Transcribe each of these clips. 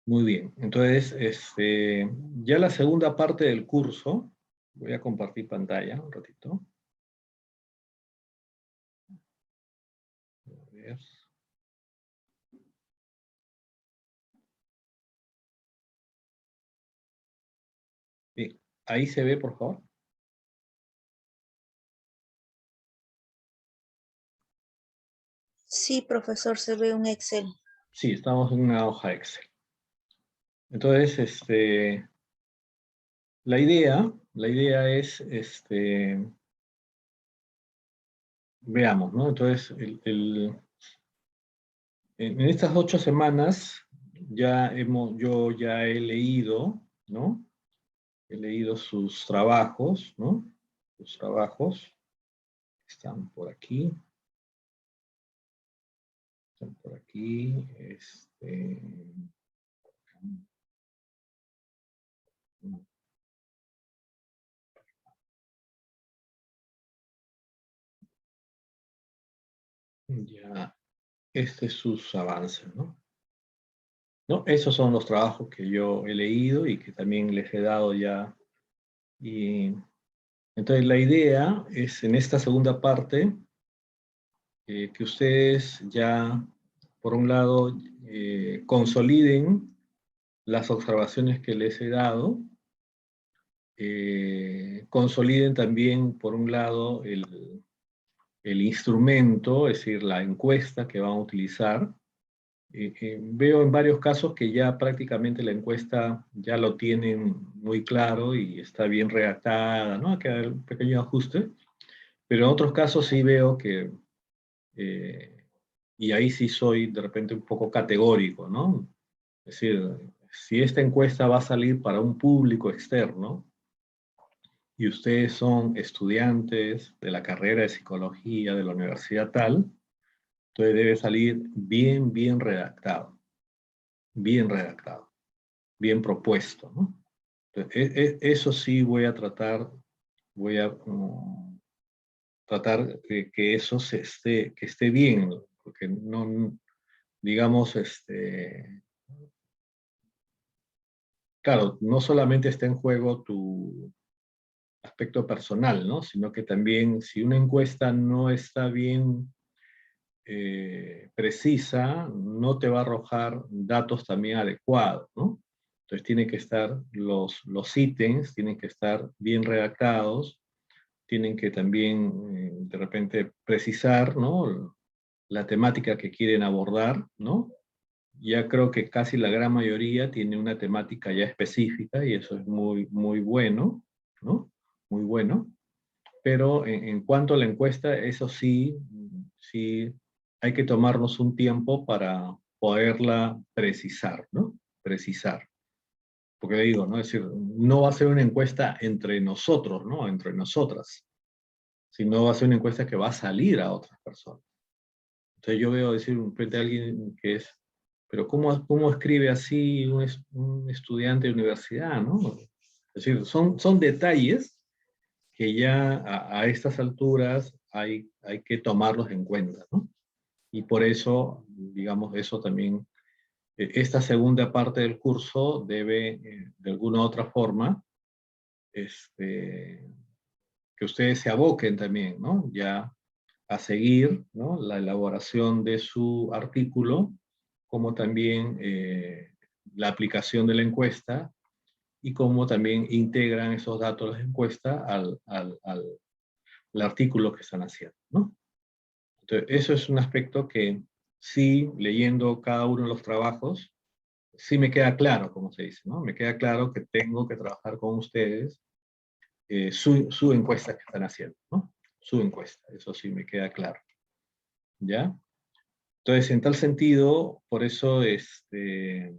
Muy bien. Entonces, ya la segunda parte del curso, voy a compartir pantalla un ratito. A ver. Bien. Ahí se ve, por favor. Sí, profesor, se ve un Excel. Sí, estamos en una hoja Excel. Entonces, la idea es, veamos, ¿no? Entonces, en estas 8 semanas yo ya he leído, ¿no? He leído sus trabajos, ¿no? Sus trabajos están por aquí. Están por aquí. Ya, este es sus avances, ¿no? ¿No? Esos son los trabajos que yo he leído y que también les he dado ya. Y entonces la idea es en esta segunda parte que ustedes ya, por un lado, consoliden las observaciones que les he dado, consoliden también, por un lado, el instrumento, es decir, la encuesta que van a utilizar. Veo en varios casos que ya prácticamente la encuesta ya lo tienen muy claro y está bien redactada, ¿no? Queda un pequeño ajuste, pero en otros casos sí veo que, y ahí sí soy de repente un poco categórico, ¿no? Es decir, si esta encuesta va a salir para un público externo y ustedes son estudiantes de la carrera de psicología de la universidad tal, entonces debe salir bien, bien redactado, bien propuesto, ¿no? Entonces, eso sí voy a tratar de que eso que esté bien, ¿no? Porque no, digamos, claro, no solamente está en juego tu aspecto personal, ¿no? Sino que también si una encuesta no está bien precisa, no te va a arrojar datos también adecuados, ¿no? Entonces tienen que estar los ítems, tienen que estar bien redactados, tienen que también de repente precisar, ¿no? La temática que quieren abordar, ¿no? Ya creo que casi la gran mayoría tiene una temática ya específica y eso es muy, muy bueno, ¿no? Muy bueno. Pero en cuanto a la encuesta, eso sí, sí hay que tomarnos un tiempo para poderla precisar, ¿no? Precisar. Porque digo, ¿no? Es decir, no va a ser una encuesta entre nosotros, ¿no? Entre nosotras, sino va a ser una encuesta que va a salir a otras personas. Entonces yo veo decir frente a alguien que es, pero ¿cómo escribe así un estudiante de universidad, ¿no? Es decir, son detalles que ya a estas alturas hay que tomarlos en cuenta, ¿no? Y por eso, digamos, eso también, esta segunda parte del curso debe, de alguna u otra forma, que ustedes se aboquen también, ¿no? Ya a seguir, ¿no? La elaboración de su artículo, como también la aplicación de la encuesta y cómo también integran esos datos de la encuesta al artículo que están haciendo, ¿no? Entonces, eso es un aspecto que sí, leyendo cada uno de los trabajos, sí me queda claro, como se dice, ¿no? Me queda claro que tengo que trabajar con ustedes su encuesta que están haciendo, ¿no? Su encuesta, eso sí me queda claro, ¿ya? Entonces, en tal sentido, por eso eh,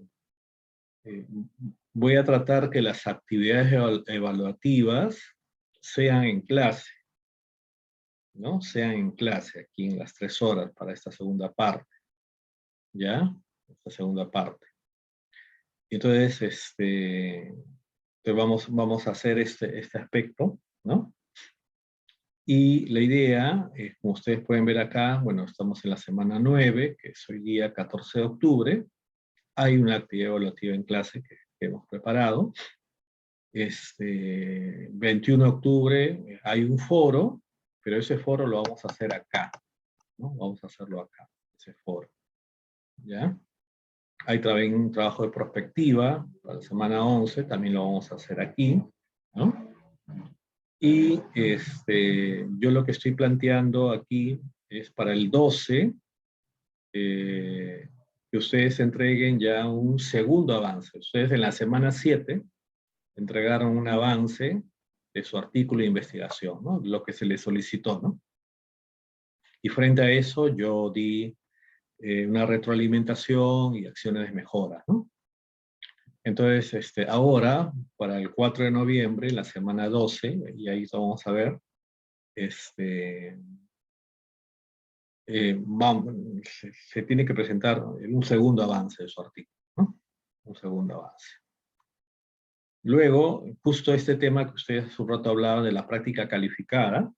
voy a tratar que las actividades evaluativas sean en clase, ¿no? Sean en clase, aquí en las 3 horas para esta segunda parte, ¿ya? Esta segunda parte. Entonces, vamos a hacer este aspecto, ¿no? Y la idea, como ustedes pueden ver acá, bueno, estamos en la semana 9, que es hoy día 14 de octubre. hay una actividad evaluativa en clase que hemos preparado. 21 de octubre hay un foro, pero ese foro lo vamos a hacer acá, ¿no? Vamos a hacerlo acá, ese foro, ¿ya? Hay también un trabajo de prospectiva para la semana 11, también lo vamos a hacer aquí, ¿no? Y yo lo que estoy planteando aquí es para el 12, que ustedes entreguen ya un segundo avance. Ustedes en la semana 7 entregaron un avance de su artículo de investigación, ¿no? Lo que se les solicitó, ¿no? Y frente a eso yo di una retroalimentación y acciones de mejora, ¿no? Entonces, ahora, para el 4 de noviembre, la semana 12, y ahí vamos a ver, se tiene que presentar un segundo avance de su artículo, ¿no? Un segundo avance. Luego, justo este tema que ustedes hace un rato hablaban de la práctica calificada,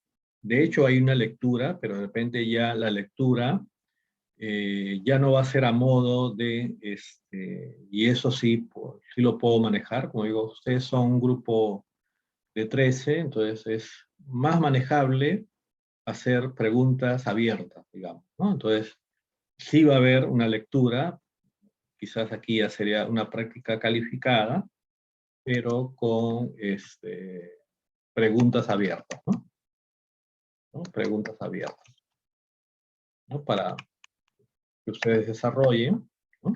de hecho hay una lectura, pero de repente ya la lectura ya no va a ser a modo de, y eso sí, sí lo puedo manejar, como digo, ustedes son un grupo de 13, entonces es más manejable hacer preguntas abiertas, digamos, ¿no? Entonces, sí va a haber una lectura, quizás aquí ya sería una práctica calificada, pero con preguntas abiertas, ¿no? ¿No? Preguntas abiertas, ¿no? Para que ustedes desarrollen, ¿no?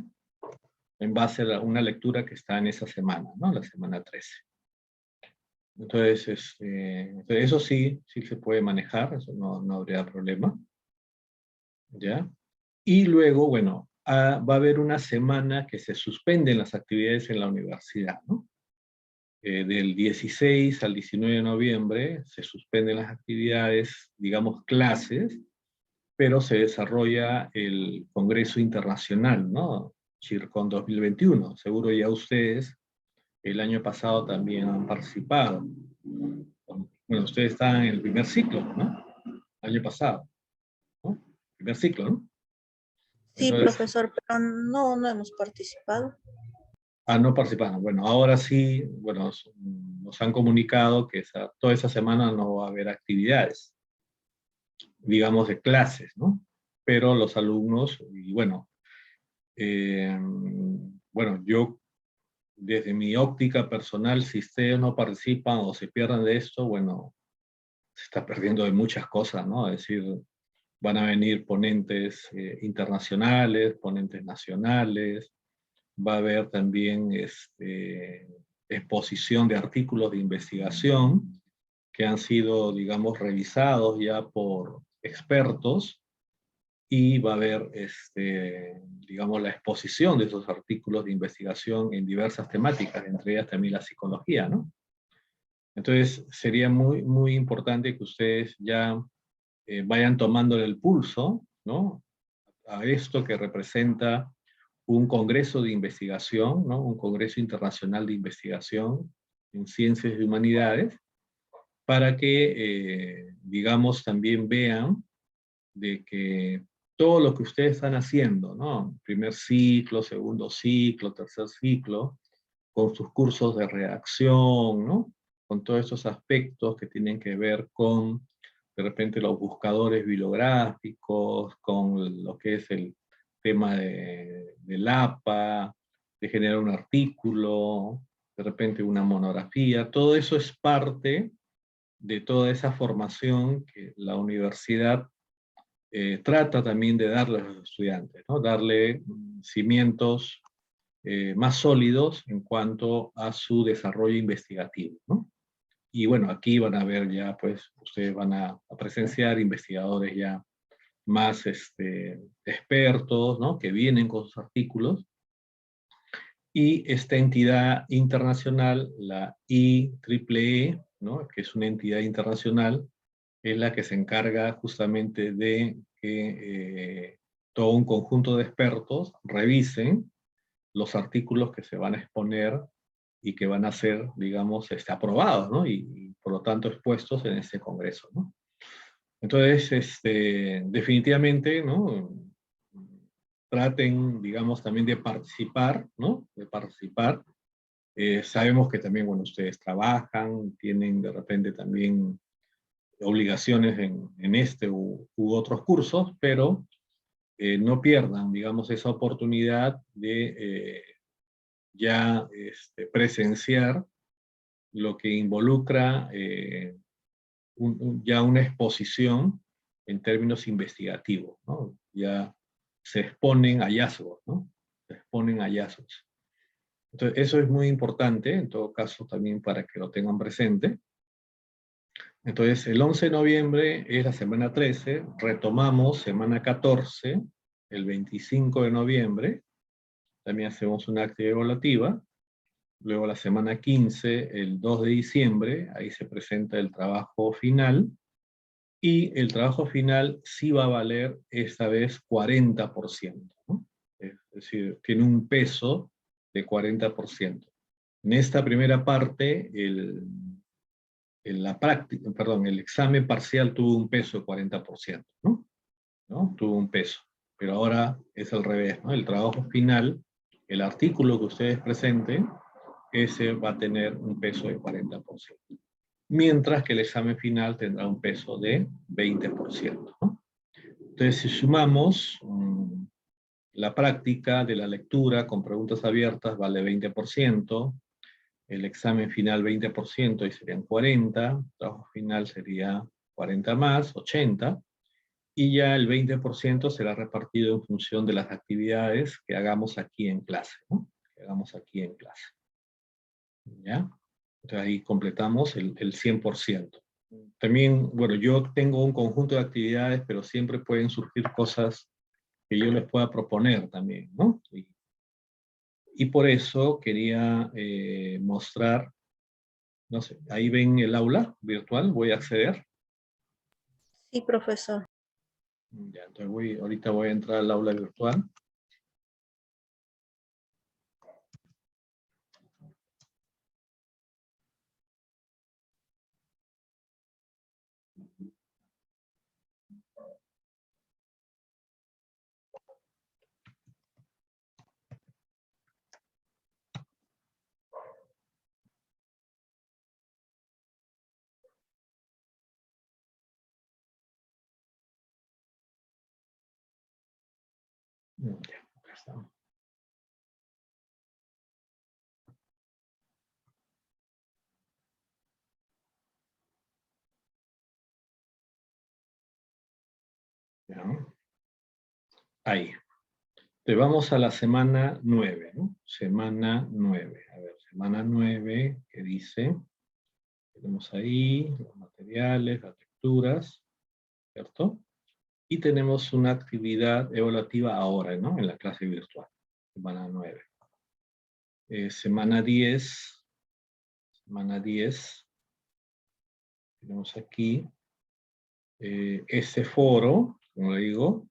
En base a una lectura que está en esa semana, ¿no? La semana 13. Entonces, eso sí, sí se puede manejar, eso no habría problema, ¿ya? Y luego, bueno, va a haber una semana que se suspenden las actividades en la universidad, ¿no? Del 16 al 19 de noviembre se suspenden las actividades, digamos, clases, pero se desarrolla el Congreso Internacional, ¿no? CHIRCON 2021. Seguro ya ustedes el año pasado también han participado. Bueno, ustedes están en el primer ciclo, ¿no? El año pasado, ¿no? Primer ciclo, ¿no? Sí, Entonces, profesor, pero no hemos participado. no participaron. Bueno, ahora sí, bueno, nos han comunicado que toda esa semana no va a haber actividades, digamos, de clases, ¿no? Pero los alumnos, y bueno, yo desde mi óptica personal, si ustedes no participan o se pierden de esto, bueno, se está perdiendo de muchas cosas, ¿no? Es decir, van a venir ponentes internacionales, ponentes nacionales, va a haber también exposición de artículos de investigación que han sido, digamos, revisados ya por expertos, y va a haber, digamos, la exposición de esos artículos de investigación en diversas temáticas, entre ellas también la psicología, ¿no? Entonces, sería muy, muy importante que ustedes ya vayan tomando el pulso, ¿no? A esto que representa un congreso de investigación, ¿no? Un congreso internacional de investigación en ciencias y humanidades, para que, digamos, también vean de que todo lo que ustedes están haciendo, ¿no? Primer ciclo, segundo ciclo, tercer ciclo, con sus cursos de redacción, ¿no? Con todos esos aspectos que tienen que ver con, de repente, los buscadores bibliográficos, con lo que es el tema del APA, de generar un artículo, de repente una monografía, todo eso es parte de toda esa formación que la universidad trata también de darle a los estudiantes, ¿no? Darle cimientos más sólidos en cuanto a su desarrollo investigativo, ¿no? Y bueno, aquí van a ver ya, pues, ustedes van a presenciar investigadores ya más expertos, ¿no? Que vienen con sus artículos. Y esta entidad internacional, la IEEE, ¿no? Que es una entidad internacional, es la que se encarga justamente de que todo un conjunto de expertos revisen los artículos que se van a exponer y que van a ser, digamos, aprobados, ¿no? Y por lo tanto expuestos en este congreso, ¿no? Entonces, definitivamente, ¿no? traten, digamos, también de participar, ¿no? De participar. Sabemos que también, bueno, ustedes trabajan, tienen de repente también obligaciones en este u otros cursos, pero no pierdan, digamos, esa oportunidad de ya presenciar lo que involucra ya una exposición en términos investigativos, ¿no? Ya se exponen hallazgos, ¿no? Se exponen hallazgos. Entonces, eso es muy importante, en todo caso, también para que lo tengan presente. Entonces, el 11 de noviembre es la semana 13, retomamos semana 14, el 25 de noviembre, también hacemos una actividad evaluativa. Luego la semana 15, el 2 de diciembre, ahí se presenta el trabajo final. Y el trabajo final sí va a valer esta vez 40%, ¿no? Es decir, tiene un peso de 40%. En esta primera parte, la práctica, perdón, el examen parcial tuvo un peso de 40%, ¿no? ¿No? Tuvo un peso. Pero ahora es al revés, ¿no? El trabajo final, el artículo que ustedes presenten, ese va a tener un peso de 40%. Mientras que el examen final tendrá un peso de 20%, ¿no? Entonces, si sumamos la práctica de la lectura con preguntas abiertas vale 20%, el examen final 20% y serían 40%, el trabajo final sería 40 más, 80%, y ya el 20% será repartido en función de las actividades que hagamos aquí en clase, ¿no? Que hagamos aquí en clase. ¿Ya? Entonces ahí completamos el 100%. También, bueno, yo tengo un conjunto de actividades, pero siempre pueden surgir cosas que yo les pueda proponer también, ¿no? Y por eso quería mostrar, no sé, ahí ven el aula virtual, voy a acceder. Sí, profesor. Ya, entonces ahorita voy a entrar al aula virtual. Ya, acá estamos. Ya. Ahí. Entonces vamos a la semana 9, ¿no? Semana 9. A ver, semana 9, ¿qué dice? Tenemos ahí los materiales, las lecturas, ¿cierto? Y tenemos una actividad evaluativa ahora, ¿no? En la clase virtual, semana 9. Semana 10, tenemos aquí este foro, como le digo,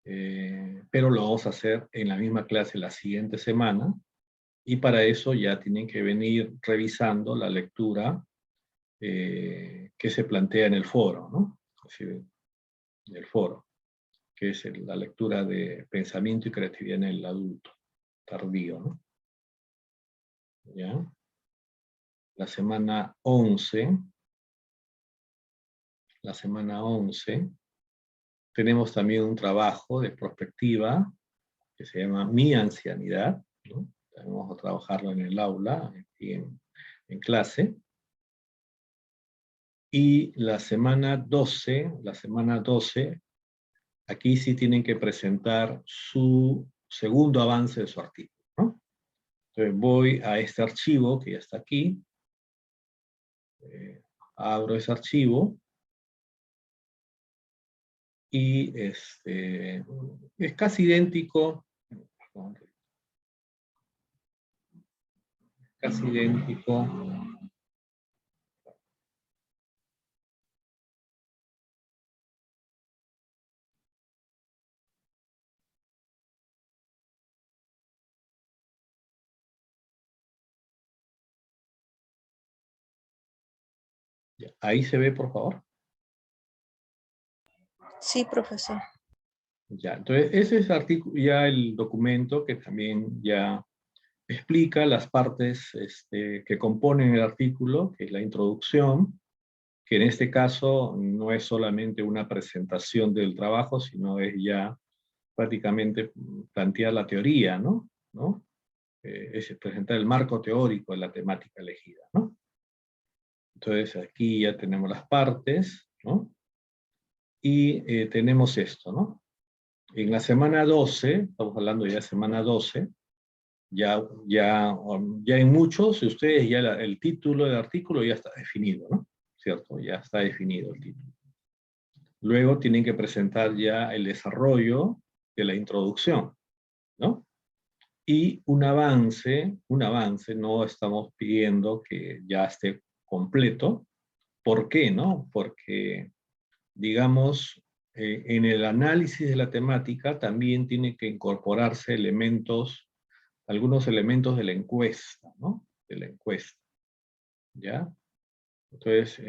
pero lo vamos a hacer en la misma clase la siguiente semana, y para eso ya tienen que venir revisando la lectura que se plantea en el foro, ¿no? Es decir, en el foro, que es la lectura de pensamiento y creatividad en el adulto tardío, ¿no? ¿Ya? La semana 11, tenemos también un trabajo de prospectiva que se llama Mi Ancianidad, ¿no? Vamos a trabajarlo en el aula, aquí en clase. Y la semana 12, aquí sí tienen que presentar su segundo avance de su artículo, ¿no? Entonces voy a este archivo que ya está aquí, abro ese archivo, y es casi idéntico, casi idéntico. Ahí se ve, por favor. Sí, profesor. Ya, entonces ese es ya el documento que también ya explica las partes que componen el artículo, que es la introducción, que en este caso no es solamente una presentación del trabajo, sino es ya prácticamente plantear la teoría, ¿no? Es presentar el marco teórico de la temática elegida, ¿no? Entonces aquí ya tenemos las partes, ¿no? Y tenemos esto, ¿no? En la semana 12, estamos hablando ya de semana 12, ya en muchos de ustedes ya el título del artículo ya está definido, ¿no? ¿Cierto? Ya está definido el título. Luego tienen que presentar ya el desarrollo de la introducción, ¿no? Y un avance, no estamos pidiendo que ya esté completo. ¿Por qué, no? Porque, digamos, en el análisis de la temática también tiene que incorporarse algunos elementos de la encuesta, ¿no? De la encuesta, ¿ya? Entonces,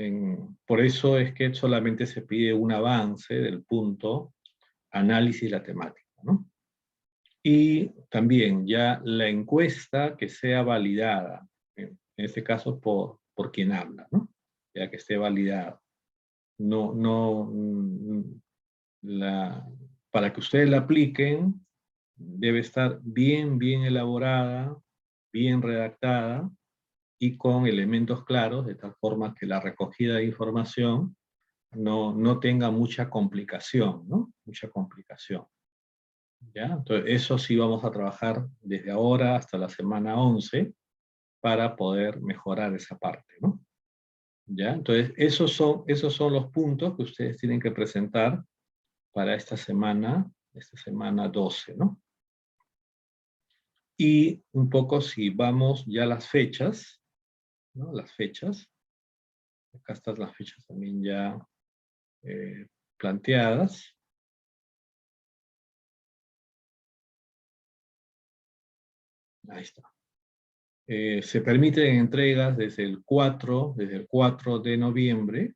por eso es que solamente se pide un avance del punto análisis de la temática, ¿no? Y también ya la encuesta que sea validada, en este caso por quien habla, ¿no? Ya que esté validada. Para que ustedes la apliquen, debe estar bien elaborada, bien redactada y con elementos claros, de tal forma que la recogida de información no tenga mucha complicación, ¿no? Mucha complicación. ¿Ya? Entonces, eso sí vamos a trabajar desde ahora hasta la semana 11 para poder mejorar esa parte, ¿no? ¿Ya? Entonces, esos son los puntos que ustedes tienen que presentar para esta semana 12, ¿no? Y un poco si vamos ya a las fechas, ¿no? Las fechas. Acá están las fechas también ya planteadas. Ahí está. Se permiten entregas desde el 4 de noviembre.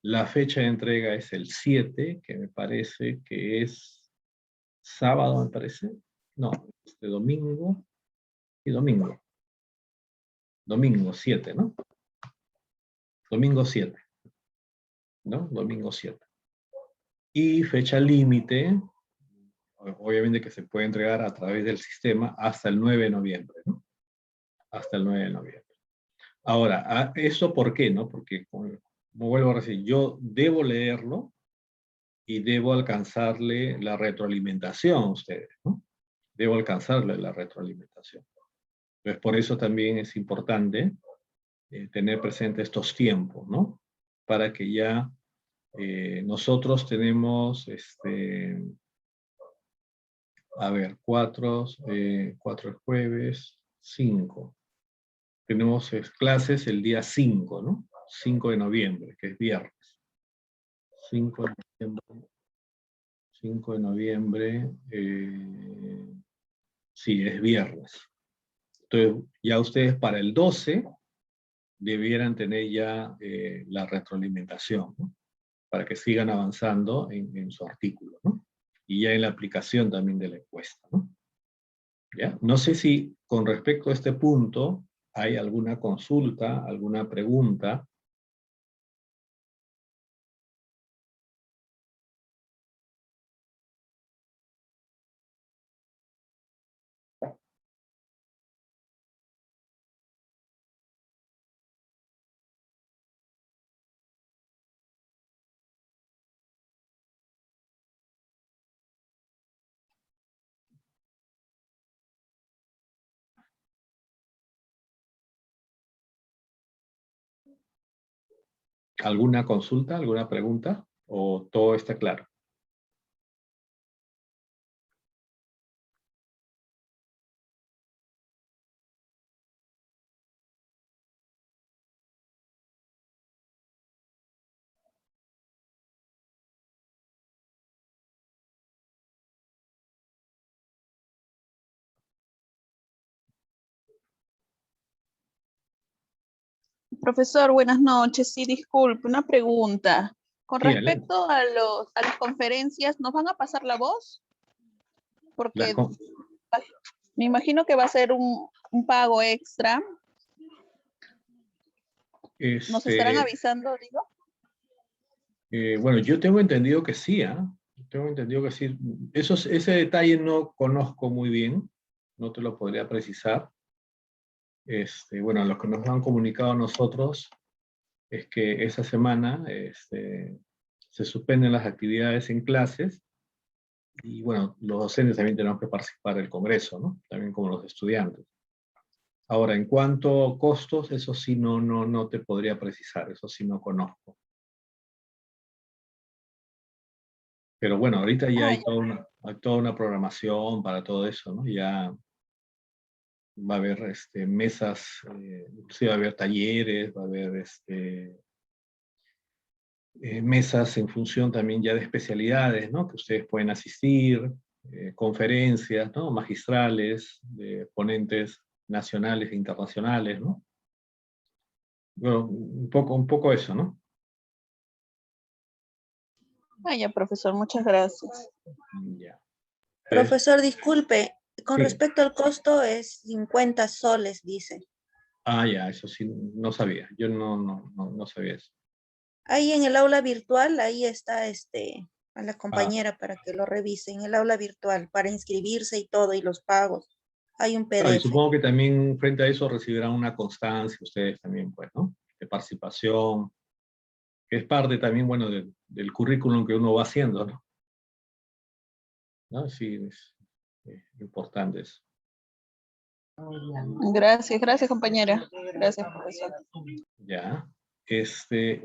La fecha de entrega es el 7, que me parece que es sábado, me parece. No, domingo y domingo. Domingo 7, ¿no? Domingo 7, ¿no? Domingo 7. Y fecha límite, obviamente que se puede entregar a través del sistema hasta el 9 de noviembre, ¿no? Hasta el 9 de noviembre. Ahora, ¿eso por qué, no? Porque, como vuelvo a decir, yo debo leerlo y debo alcanzarle la retroalimentación a ustedes, ¿no? Debo alcanzarle la retroalimentación. Entonces, por eso también es importante tener presente estos tiempos, ¿no? Para que ya nosotros tenemos, a ver, 4 es jueves, 5. Tenemos clases el día 5, ¿no? 5 de noviembre, que es viernes. 5 de noviembre. 5 de noviembre, sí, es viernes. Entonces, ya ustedes para el 12 debieran tener ya la retroalimentación, ¿no? Para que sigan avanzando en su artículo, ¿no? Y ya en la aplicación también de la encuesta, ¿no? ¿Ya? No sé si con respecto a este punto hay alguna consulta, alguna pregunta. ¿Alguna consulta, alguna pregunta? ¿O todo está claro? Profesor, buenas noches. Sí, disculpe, una pregunta. Con Sí, adelante. respecto a las conferencias, ¿nos van a pasar la voz? Porque me imagino que va a ser un pago extra. ¿Nos estarán avisando, digo? Bueno, yo tengo entendido que sí, ¿ah? Tengo entendido que sí. Ese detalle no conozco muy bien, no te lo podría precisar. Bueno, lo que nos han comunicado a nosotros es que esa semana se suspenden las actividades en clases y bueno, los docentes también tenemos que participar del Congreso, ¿no? También como los estudiantes. Ahora, en cuanto a costos, eso sí no te podría precisar, eso sí no conozco. Pero bueno, ahorita ya hay toda una programación para todo eso, ¿no? Ya va a haber mesas, inclusive va a haber talleres, va a haber mesas en función también ya de especialidades, ¿no? Que ustedes pueden asistir, conferencias, ¿no? Magistrales, de ponentes nacionales e internacionales, ¿no? Bueno, un poco eso, ¿no? Ya, profesor, muchas gracias. Ya. Profesor, disculpe, con Sí. respecto al costo es 50 soles, dice. Ya, eso sí, no sabía. Yo no sabía eso. Ahí en el aula virtual, ahí está a la compañera para que lo revise, en el aula virtual, para inscribirse y todo, y los pagos. Hay un Claro, y PDF. supongo que también frente a eso recibirán una constancia ustedes también, pues, ¿no? De participación, que es parte también, bueno, del currículum que uno va haciendo, ¿no? ¿No? Sí, es importante eso. Gracias, compañera. Gracias, profesor. Ya.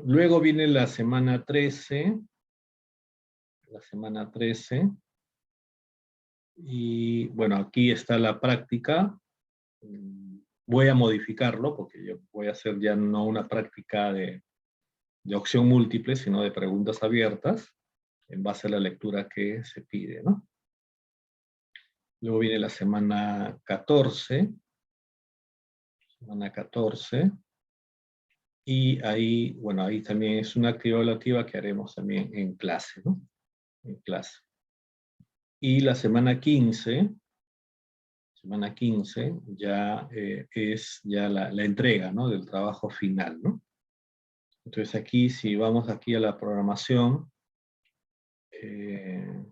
Luego viene la semana 13. La semana 13. Y bueno, aquí está la práctica. Voy a modificarlo porque yo voy a hacer ya no una práctica de opción múltiple, sino de preguntas abiertas en base a la lectura que se pide, ¿no? Luego viene la semana 14. Semana 14. Y ahí, bueno, ahí también es una actividad evaluativa que haremos también en clase, ¿no? En clase. Y la semana 15 ya es ya la entrega, ¿no? Del trabajo final, ¿no? Entonces aquí, si vamos aquí a la programación, ¿qué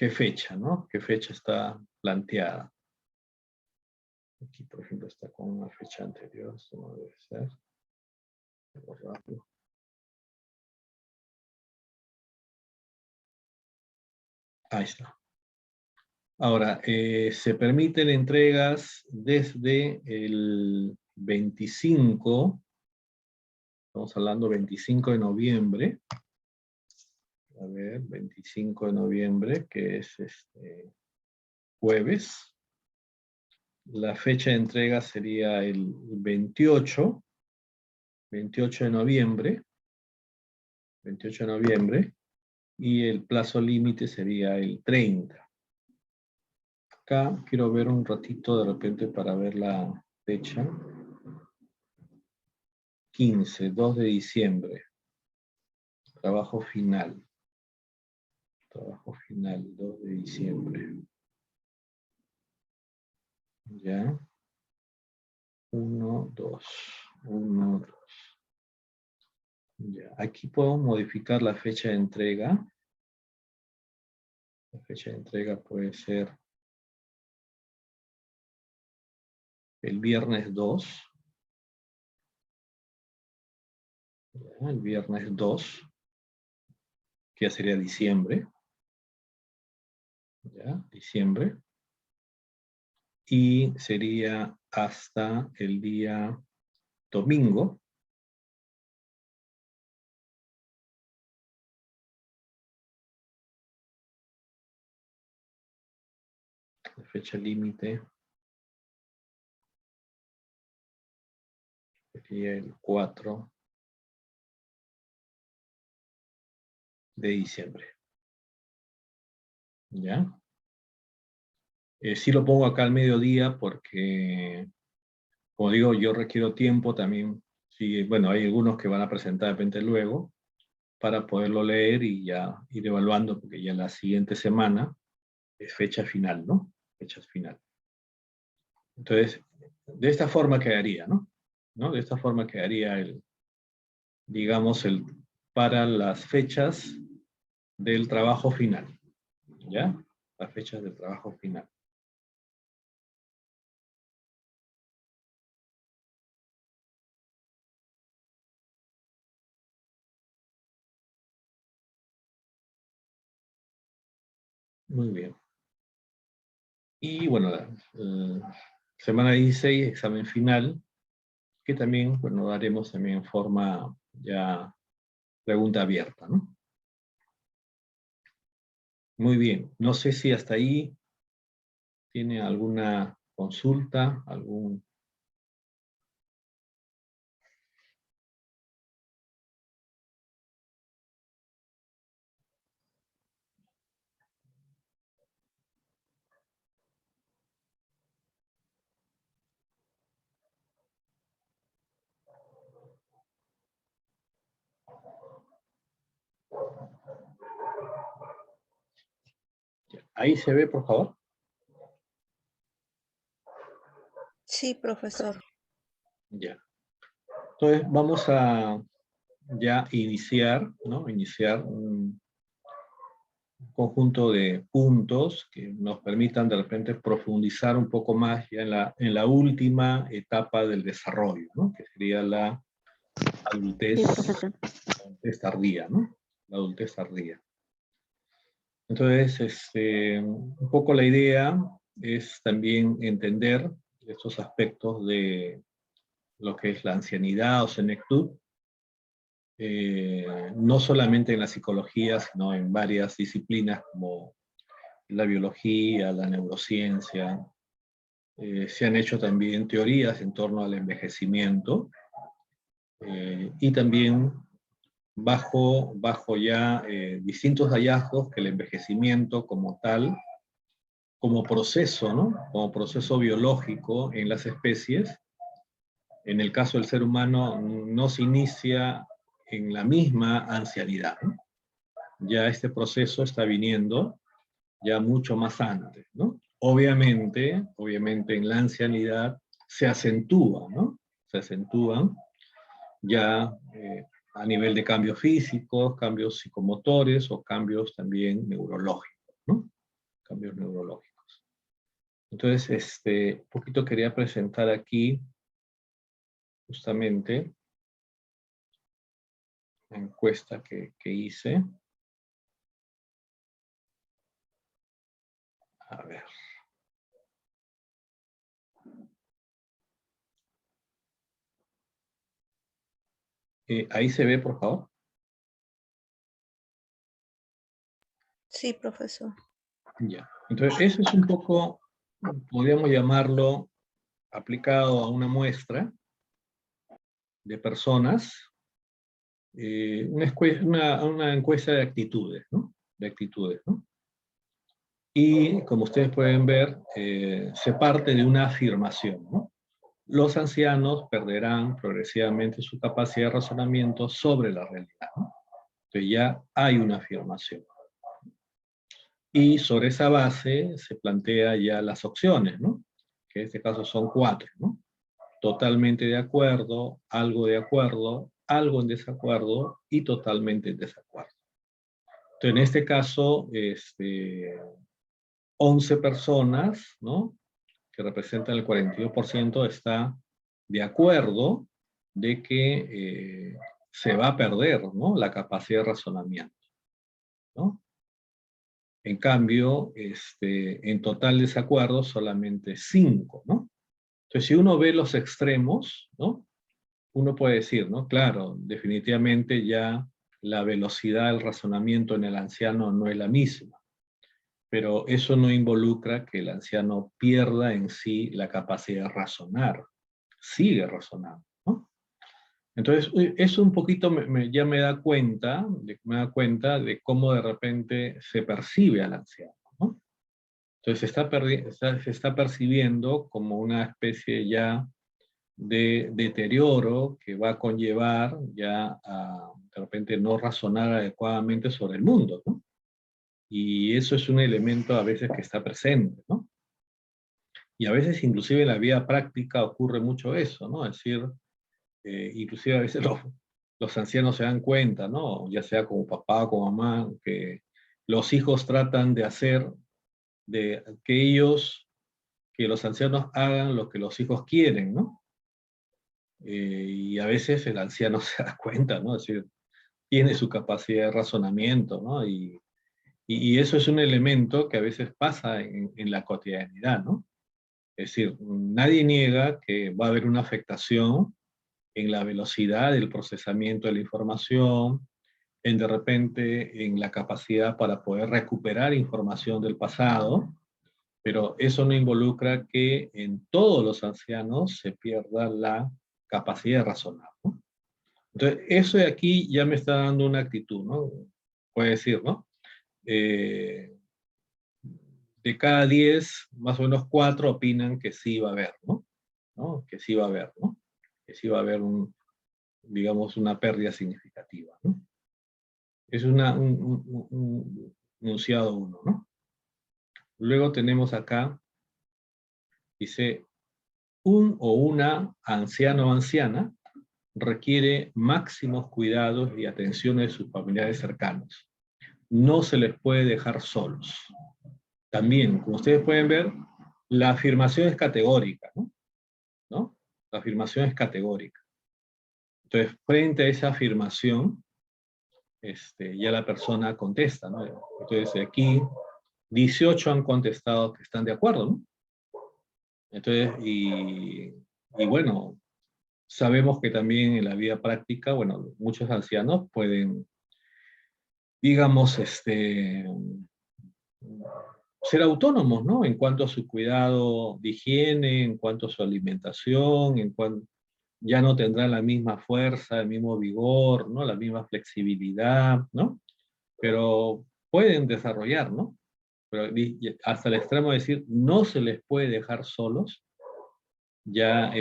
fecha, no? ¿Qué fecha está planteada? Aquí, por ejemplo, está con una fecha anterior, esto no debe ser. Algo rápido. Ahí está. Ahora, se permiten entregas desde el 25, estamos hablando 25 de noviembre. A ver, 25 de noviembre, que es jueves. La fecha de entrega sería el 28 de noviembre. 28 de noviembre. Y el plazo límite sería el 30. Acá quiero ver un ratito de repente para ver la fecha. 15, 2 de diciembre. Trabajo final. Trabajo final, 2 de diciembre. Ya. 1, 2. 1, 2. Ya. Aquí puedo modificar la fecha de entrega. La fecha de entrega puede ser el viernes 2. Ya, el viernes 2, que ya sería diciembre. Ya, diciembre. Y sería hasta el día domingo. La fecha límite sería el 4 de diciembre. ¿Ya? Sí lo pongo acá al mediodía porque, como digo, yo requiero tiempo también. Sí, bueno, hay algunos que van a presentar de repente luego. para poderlo leer y ya ir evaluando, porque ya la siguiente semana es fecha final, ¿no? Fecha final. Entonces, de esta forma quedaría, ¿no? De esta forma quedaría digamos, para las fechas del trabajo final, ¿ya? Las fechas del trabajo final. Muy bien. Y bueno, semana 16, examen final, que también, bueno, haremos también en forma ya pregunta abierta, ¿no? Muy bien. No sé si hasta ahí tiene alguna consulta, algún... Ahí se ve, por favor. Sí, profesor. Ya. Entonces vamos a ya iniciar, ¿no? Iniciar un conjunto de puntos que nos permitan de repente profundizar un poco más ya en la última etapa del desarrollo, ¿no? Que sería la adultez, adultez tardía, ¿no? La adultez tardía. Entonces, un poco la idea es también entender estos aspectos de lo que es la ancianidad o senectud, no solamente en la psicología, sino en varias disciplinas como la biología, la neurociencia. Se han hecho también teorías en torno al envejecimiento y también bajo ya distintos hallazgos que el envejecimiento como tal, como proceso, ¿no? Como proceso biológico en las especies, en el caso del ser humano no se inicia en la misma ancianidad, ¿no? Ya este proceso está viniendo ya mucho más antes, ¿no? Obviamente en la ancianidad se acentúa, ¿no? Se acentúan ya a nivel de cambios físicos, cambios psicomotores o cambios también neurológicos, ¿no? Cambios neurológicos. Entonces, un poquito quería presentar aquí justamente la encuesta que hice. A ver. Ahí se ve, por favor. Sí, profesor. Ya. Entonces, eso es un poco, podríamos llamarlo, aplicado a una muestra de personas, una encuesta de actitudes, ¿no? De actitudes, ¿no? Y como ustedes pueden ver, se parte de una afirmación, ¿no? Los ancianos perderán progresivamente su capacidad de razonamiento sobre la realidad, ¿no? Entonces ya hay una afirmación. Y sobre esa base se plantea ya las opciones, ¿no? Que en este caso son 4, ¿no? Totalmente de acuerdo, algo en desacuerdo y totalmente en desacuerdo. Entonces, en este caso, 11 personas, ¿no? Que representan el 42%, está de acuerdo de que se va a perder, ¿no? La capacidad de razonamiento, ¿no? En cambio, en total desacuerdo solamente 5, ¿no? Entonces, si uno ve los extremos, ¿no? Uno puede decir, ¿no? Claro, definitivamente ya la velocidad del razonamiento en el anciano no es la misma, pero eso no involucra que el anciano pierda en sí la capacidad de razonar, sigue razonando, ¿no? Entonces, eso un poquito ya me da cuenta de cómo de repente se percibe al anciano, ¿no? Entonces se está percibiendo como una especie ya de deterioro que va a conllevar ya a, de repente, no razonar adecuadamente sobre el mundo, ¿no? Y eso es un elemento a veces que está presente, ¿no? Y a veces, inclusive en la vida práctica, ocurre mucho eso, ¿no? Es decir, inclusive a veces los ancianos se dan cuenta, ¿no? Ya sea como papá o como mamá, que los hijos tratan de hacer, de que los ancianos hagan lo que los hijos quieren, ¿no? Y a veces el anciano se da cuenta, ¿no? Es decir, tiene su capacidad de razonamiento, ¿no? Y eso es un elemento que a veces pasa en la cotidianidad, ¿no? Es decir, nadie niega que va a haber una afectación en la velocidad del procesamiento de la información, en de repente en la capacidad para poder recuperar información del pasado, pero eso no involucra que en todos los ancianos se pierda la capacidad de razonar, ¿no? Entonces, eso de aquí ya me está dando una actitud, ¿no? Puede decir, ¿no? De cada 10, más o menos 4 opinan que sí va a haber, ¿no? ¿No? Que sí va a haber, ¿no? Que sí va a haber digamos, una pérdida significativa, ¿no? Es un enunciado 1, ¿no? Luego tenemos acá, dice, un o una anciano o anciana requiere máximos cuidados y atenciones de sus familiares cercanos. No se les puede dejar solos. También, como ustedes pueden ver, la afirmación es categórica, ¿no? ¿No? La afirmación es categórica. Entonces, frente a esa afirmación, ya la persona contesta, ¿no? Entonces, aquí 18 han contestado que están de acuerdo, ¿no? Entonces, y bueno, sabemos que también en la vida práctica, bueno, muchos ancianos pueden, digamos, ser autónomos, ¿no? En cuanto a su cuidado de higiene, en cuanto a su alimentación, en cuanto ya no tendrán la misma fuerza, el mismo vigor, ¿no? La misma flexibilidad, ¿no? Pero pueden desarrollar, ¿no? Pero hasta el extremo de decir, no se les puede dejar solos, ya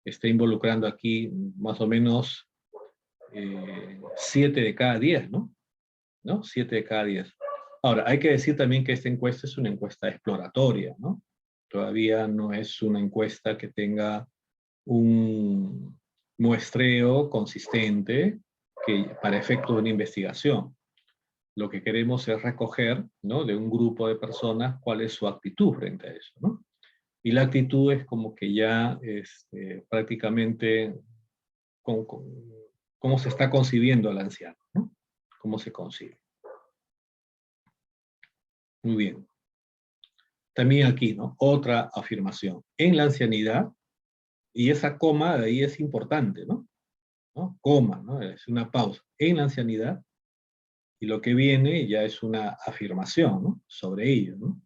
está involucrando aquí más o menos 7 de cada 10, ¿no? ¿No? 7 de cada 10. Ahora, hay que decir también que esta encuesta es una encuesta exploratoria, ¿no? Todavía no es una encuesta que tenga un muestreo consistente para efectos de una investigación. Lo que queremos es recoger, ¿no? De un grupo de personas cuál es su actitud frente a eso, ¿no? Y la actitud es como que ya prácticamente cómo se está concibiendo al anciano, ¿no? Cómo se concibe. Muy bien. También aquí, ¿no? Otra afirmación. En la ancianidad, y esa coma de ahí es importante, ¿no? ¿No? Coma, ¿no? Es una pausa. En la ancianidad, y lo que viene ya es una afirmación, ¿no? Sobre ello, ¿no?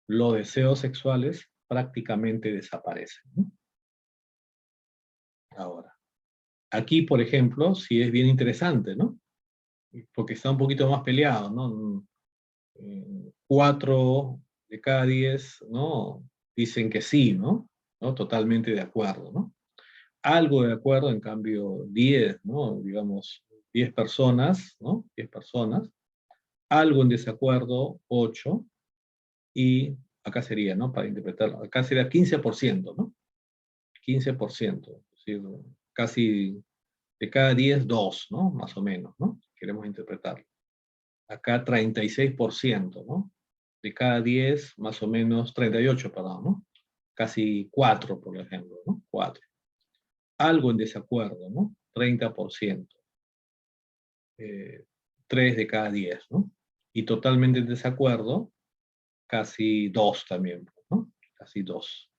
Los deseos sexuales prácticamente desaparecen, ¿no? Ahora, aquí, por ejemplo, sí es bien interesante, ¿no? Porque está un poquito más peleado, ¿no? 4 de cada 10, ¿no? Dicen que sí, ¿no? ¿No? Totalmente de acuerdo, ¿no? Algo de acuerdo, en cambio 10, ¿no? Digamos, 10 personas, ¿no? 10 personas. Algo en desacuerdo, 8. Y acá sería, ¿no? Para interpretarlo, acá sería 15%, ¿no? 15%. Es decir, casi de cada 10, 2, ¿no? Más o menos, ¿no? Queremos interpretarlo. Acá 36%, ¿no? De cada 10, más o menos 38, perdón, ¿no? Casi 4, por ejemplo, ¿no? 4. Algo en desacuerdo, ¿no? 30%. 3 de cada 10, ¿no? Y totalmente en desacuerdo, casi 2 también, ¿no? Casi 2.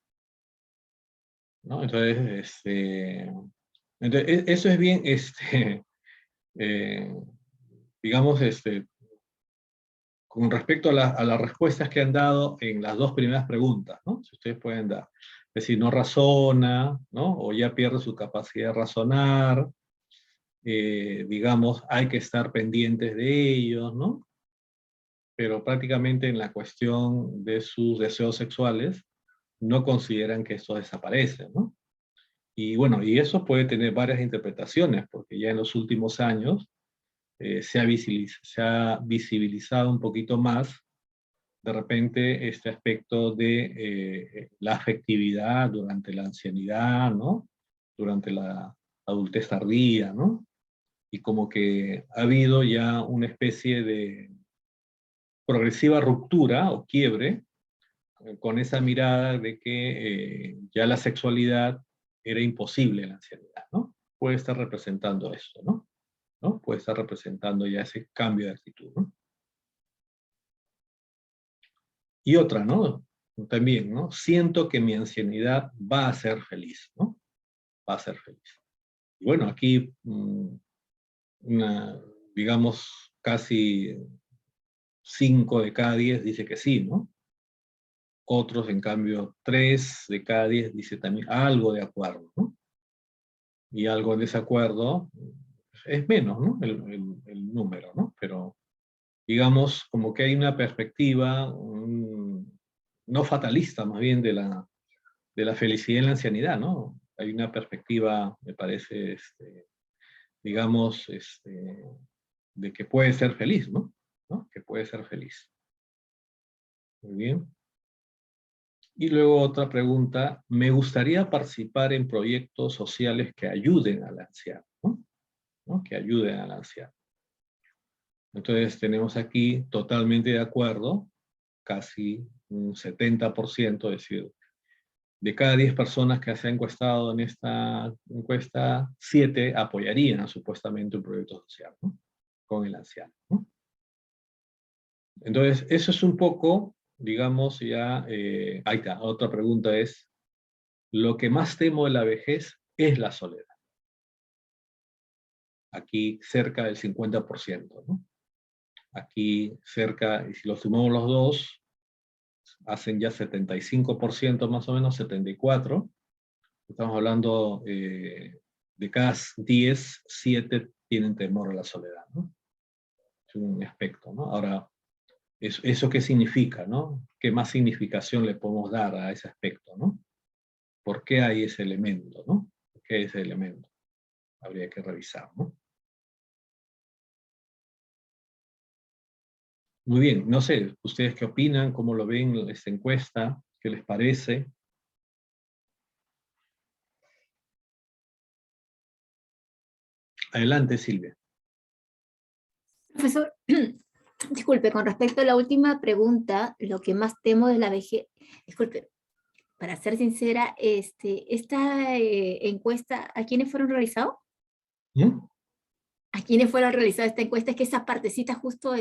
¿No? Entonces, eso es bien, eh, digamos, con respecto a las respuestas que han dado en las dos primeras preguntas, ¿no? Si ustedes pueden dar. Es decir, no razona, ¿no? O ya pierde su capacidad de razonar, digamos, hay que estar pendientes de ellos, ¿no? Pero prácticamente en la cuestión de sus deseos sexuales, no consideran que esto desaparece, ¿no? Y bueno, y eso puede tener varias interpretaciones, porque ya en los últimos años se ha visibilizado un poquito más, de repente, este aspecto de la afectividad durante la ancianidad, ¿no? Durante la adultez tardía, ¿no? Y como que ha habido ya una especie de progresiva ruptura o quiebre con esa mirada de que ya la sexualidad era imposible en la ancianidad, ¿no? Puede estar representando esto, ¿no? ¿No? Puede estar representando ya ese cambio de actitud, ¿no? Y otra, ¿no? También, ¿no? Siento que mi ancianidad va a ser feliz, ¿no? Va a ser feliz. Y bueno, aquí, digamos, casi 5 de cada 10 dice que sí, ¿no? Otros, en cambio, 3 de cada 10 dice también algo de acuerdo, ¿no? Y algo en desacuerdo es menos, ¿no? El número, ¿no? Pero digamos como que hay una perspectiva no fatalista, más bien de la felicidad en la ancianidad, ¿no? Hay una perspectiva, me parece, digamos, de que puede ser feliz, ¿no? ¿No? Que puede ser feliz. Muy bien. Y luego otra pregunta, me gustaría participar en proyectos sociales que ayuden al anciano, ¿no? ¿No? Que ayuden al anciano. Entonces tenemos aquí totalmente de acuerdo, casi un 70%, es decir, de cada 10 personas que se han encuestado en esta encuesta, 7 apoyarían supuestamente un proyecto social, ¿no? Con el anciano, ¿no? Entonces, eso es un poco, digamos, ya, ahí está, otra pregunta es, lo que más temo de la vejez es la soledad. Aquí cerca del 50%, ¿no? Aquí cerca, y si lo sumamos los dos, hacen ya 75% más o menos, 74%. Estamos hablando de cada 10, 7 tienen temor a la soledad, ¿no? Es un aspecto, ¿no? Ahora, ¿eso qué significa, no? ¿Qué más significación le podemos dar a ese aspecto, no? ¿Por qué hay ese elemento, no? ¿Por qué hay ese elemento? Habría que revisar, ¿no? Muy bien, no sé, ¿ustedes qué opinan? ¿Cómo lo ven esta encuesta? ¿Qué les parece? Adelante, Silvia. Profesor, disculpe, con respecto a la última pregunta, lo que más temo de la vejez, disculpe, para ser sincera, esta encuesta, ¿a quiénes fueron realizados? ¿Mm? ¿A quiénes fueron realizadas esta encuesta? Es que esa partecita justo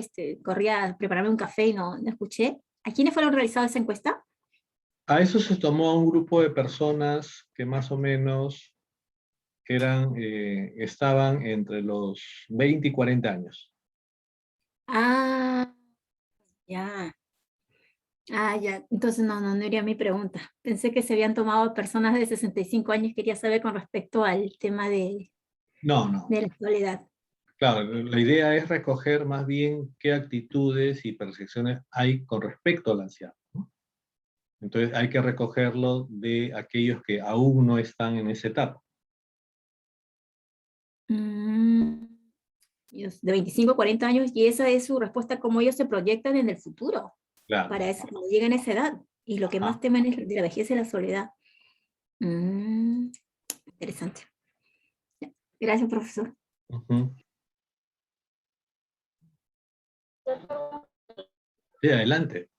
corría a prepararme un café y no escuché. ¿A quiénes fueron realizadas esa encuesta? A eso se tomó a un grupo de personas que más o menos estaban entre los 20 y 40 años. Ah, ya. Ah, ya. Entonces no iría mi pregunta. Pensé que se habían tomado personas de 65 años. Quería saber con respecto al tema No, no. de la soledad. Claro, la idea es recoger más bien qué actitudes y percepciones hay con respecto al anciano, ¿no? Entonces hay que recogerlo de aquellos que aún no están en esa etapa. Mm, de 25 a 40 años, y esa es su respuesta, cómo ellos se proyectan en el futuro, Claro. para eso, cuando llegan a esa edad. Y lo que más temen es de la vejez y la soledad. Interesante. Gracias, profesor. Ujú. Sí, adelante.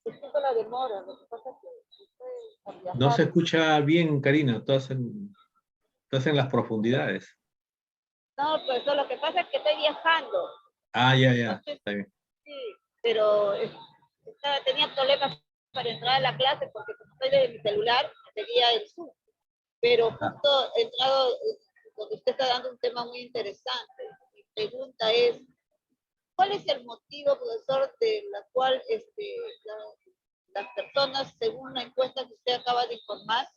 Disculpa la demora, lo que pasa es que estoy No se viajando. escucha bien, Karina, estás en las profundidades. No, profesor, lo que pasa es que estoy viajando. Ah, ya, ya, Entonces, está bien. sí, pero tenía problemas para entrar a la clase porque como estoy desde mi celular, seguía el Zoom. Pero justo he entrado donde usted está dando un tema muy interesante. Mi pregunta es, ¿cuál es el motivo, profesor, de la cual las personas, según la encuesta que usted acaba de informar,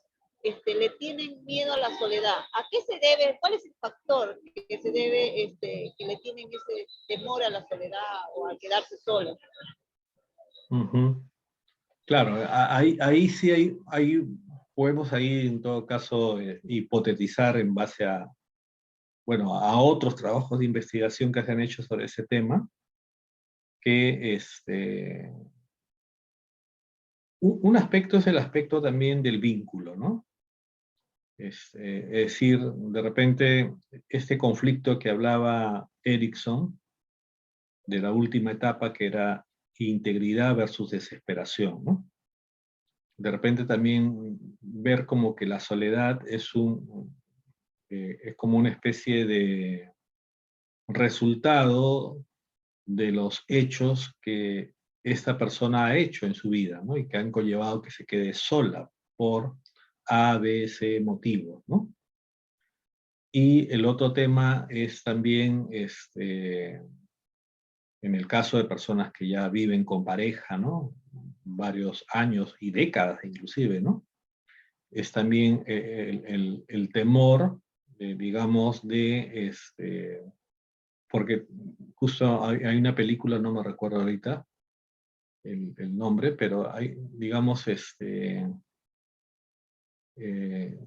le tienen miedo a la soledad? ¿A qué se debe? ¿Cuál es el factor que se debe, que le tienen ese temor a la soledad o a quedarse solo? Ujú. Claro, ahí sí podemos ahí en todo caso hipotetizar en base a, bueno, a otros trabajos de investigación que se han hecho sobre ese tema, que un aspecto es el aspecto también del vínculo, ¿no? Es decir, de repente, este conflicto que hablaba Erickson, de la última etapa, que era integridad versus desesperación, ¿no? De repente también ver como que la soledad es como una especie de resultado de los hechos que esta persona ha hecho en su vida, ¿no? Y que han conllevado que se quede sola por A, B, C motivos, ¿no? Y el otro tema es también, en el caso de personas que ya viven con pareja, ¿no? Varios años y décadas inclusive, ¿no? Es también el temor, digamos, porque justo hay una película, no me recuerdo ahorita el nombre, pero hay, digamos,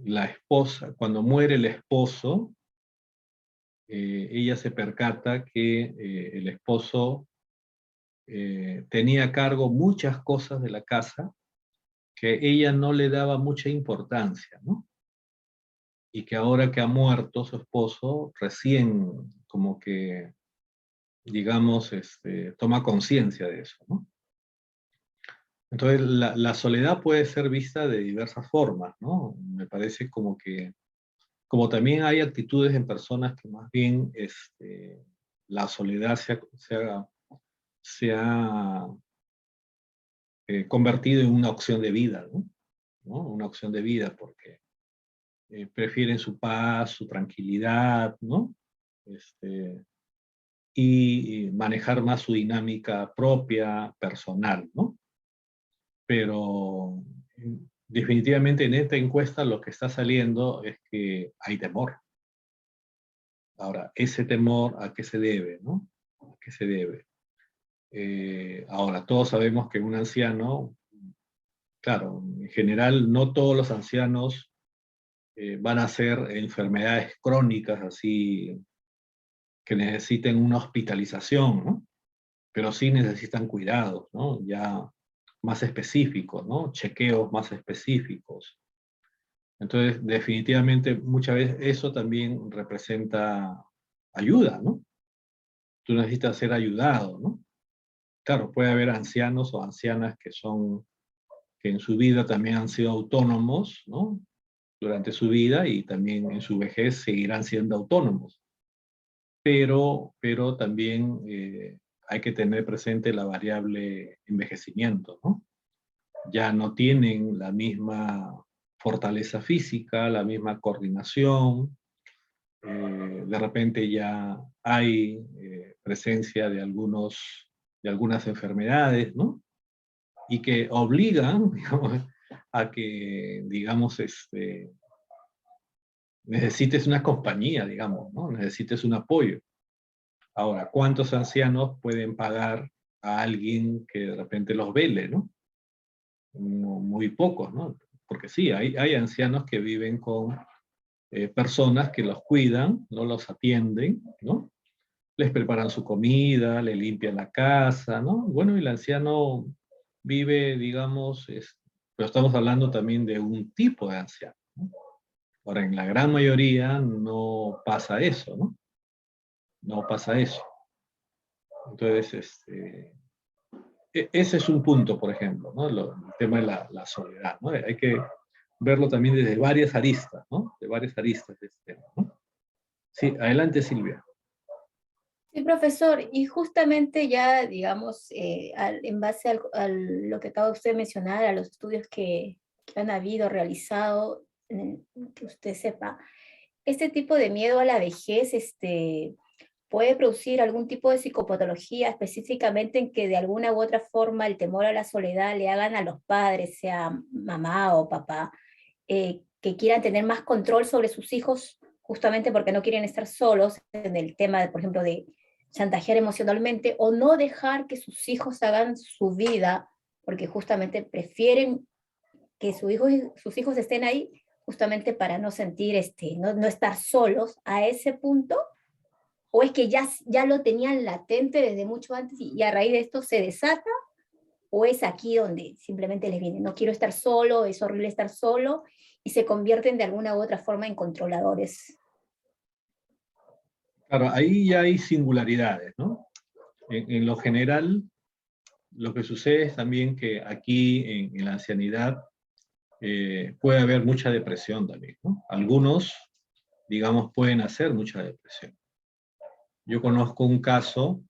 la esposa, cuando muere el esposo, ella se percata que el esposo tenía a cargo muchas cosas de la casa que ella no le daba mucha importancia, ¿no? Y que ahora que ha muerto su esposo, recién como que, digamos, toma conciencia de eso, ¿no? Entonces, la soledad puede ser vista de diversas formas, ¿no? Me parece como que, como también hay actitudes en personas que más bien la soledad se ha convertido en una opción de vida, ¿no? ¿No? Una opción de vida porque prefieren su paz, su tranquilidad, ¿no? Y manejar más su dinámica propia, personal, ¿no? Pero definitivamente en esta encuesta lo que está saliendo es que hay temor. Ahora, ese temor, ¿a qué se debe, no? ¿A qué se debe? Ahora, todos sabemos que un anciano, claro, en general no todos los ancianos van a ser enfermedades crónicas así que necesiten una hospitalización, ¿no? Pero sí necesitan cuidados, ¿no? Ya más específicos, ¿no? Chequeos más específicos. Entonces, definitivamente, muchas veces eso también representa ayuda, ¿no? Tú necesitas ser ayudado, ¿no? Claro, puede haber ancianos o ancianas que en su vida también han sido autónomos, ¿no? Durante su vida y también en su vejez seguirán siendo autónomos. Pero también hay que tener presente la variable envejecimiento, ¿no? Ya no tienen la misma fortaleza física, la misma coordinación, de repente ya hay presencia de algunas enfermedades, ¿no? Y que obligan, digamos, a que, digamos, necesites una compañía, digamos, ¿no? Necesites un apoyo. Ahora, ¿cuántos ancianos pueden pagar a alguien que de repente los vele, ¿no? Muy pocos, ¿no? Porque sí, hay ancianos que viven con personas que los cuidan, no los atienden, ¿no? Les preparan su comida, le limpian la casa, ¿no? Bueno, y el anciano vive, digamos, pero estamos hablando también de un tipo de anciano, ¿no? Ahora, en la gran mayoría no pasa eso, ¿no? No pasa eso. Entonces, ese es un punto, por ejemplo, ¿no? El tema de la soledad, ¿no? Hay que verlo también desde varias aristas, ¿no? De varias aristas de este tema, ¿no? Sí, adelante, Silvia. Sí, profesor, y justamente ya, digamos, en base a lo que acaba usted de mencionar, a los estudios que han habido, realizado, que usted sepa, este tipo de miedo a la vejez, puede producir algún tipo de psicopatología, específicamente en que de alguna u otra forma el temor a la soledad le hagan a los padres, sea mamá o papá, que quieran tener más control sobre sus hijos, justamente porque no quieren estar solos en el tema, por ejemplo, de chantajear emocionalmente o no dejar que sus hijos hagan su vida porque justamente prefieren que sus hijos estén ahí justamente para no sentir, no estar solos a ese punto, o es que ya lo tenían latente desde mucho antes y a raíz de esto se desata, o es aquí donde simplemente les viene, no quiero estar solo, es horrible estar solo, y se convierten de alguna u otra forma en controladores. Claro, ahí ya hay singularidades, ¿no? En lo general, lo que sucede es también que aquí en la ancianidad puede haber mucha depresión también, ¿no? Algunos, digamos, pueden hacer mucha depresión. Yo conozco un caso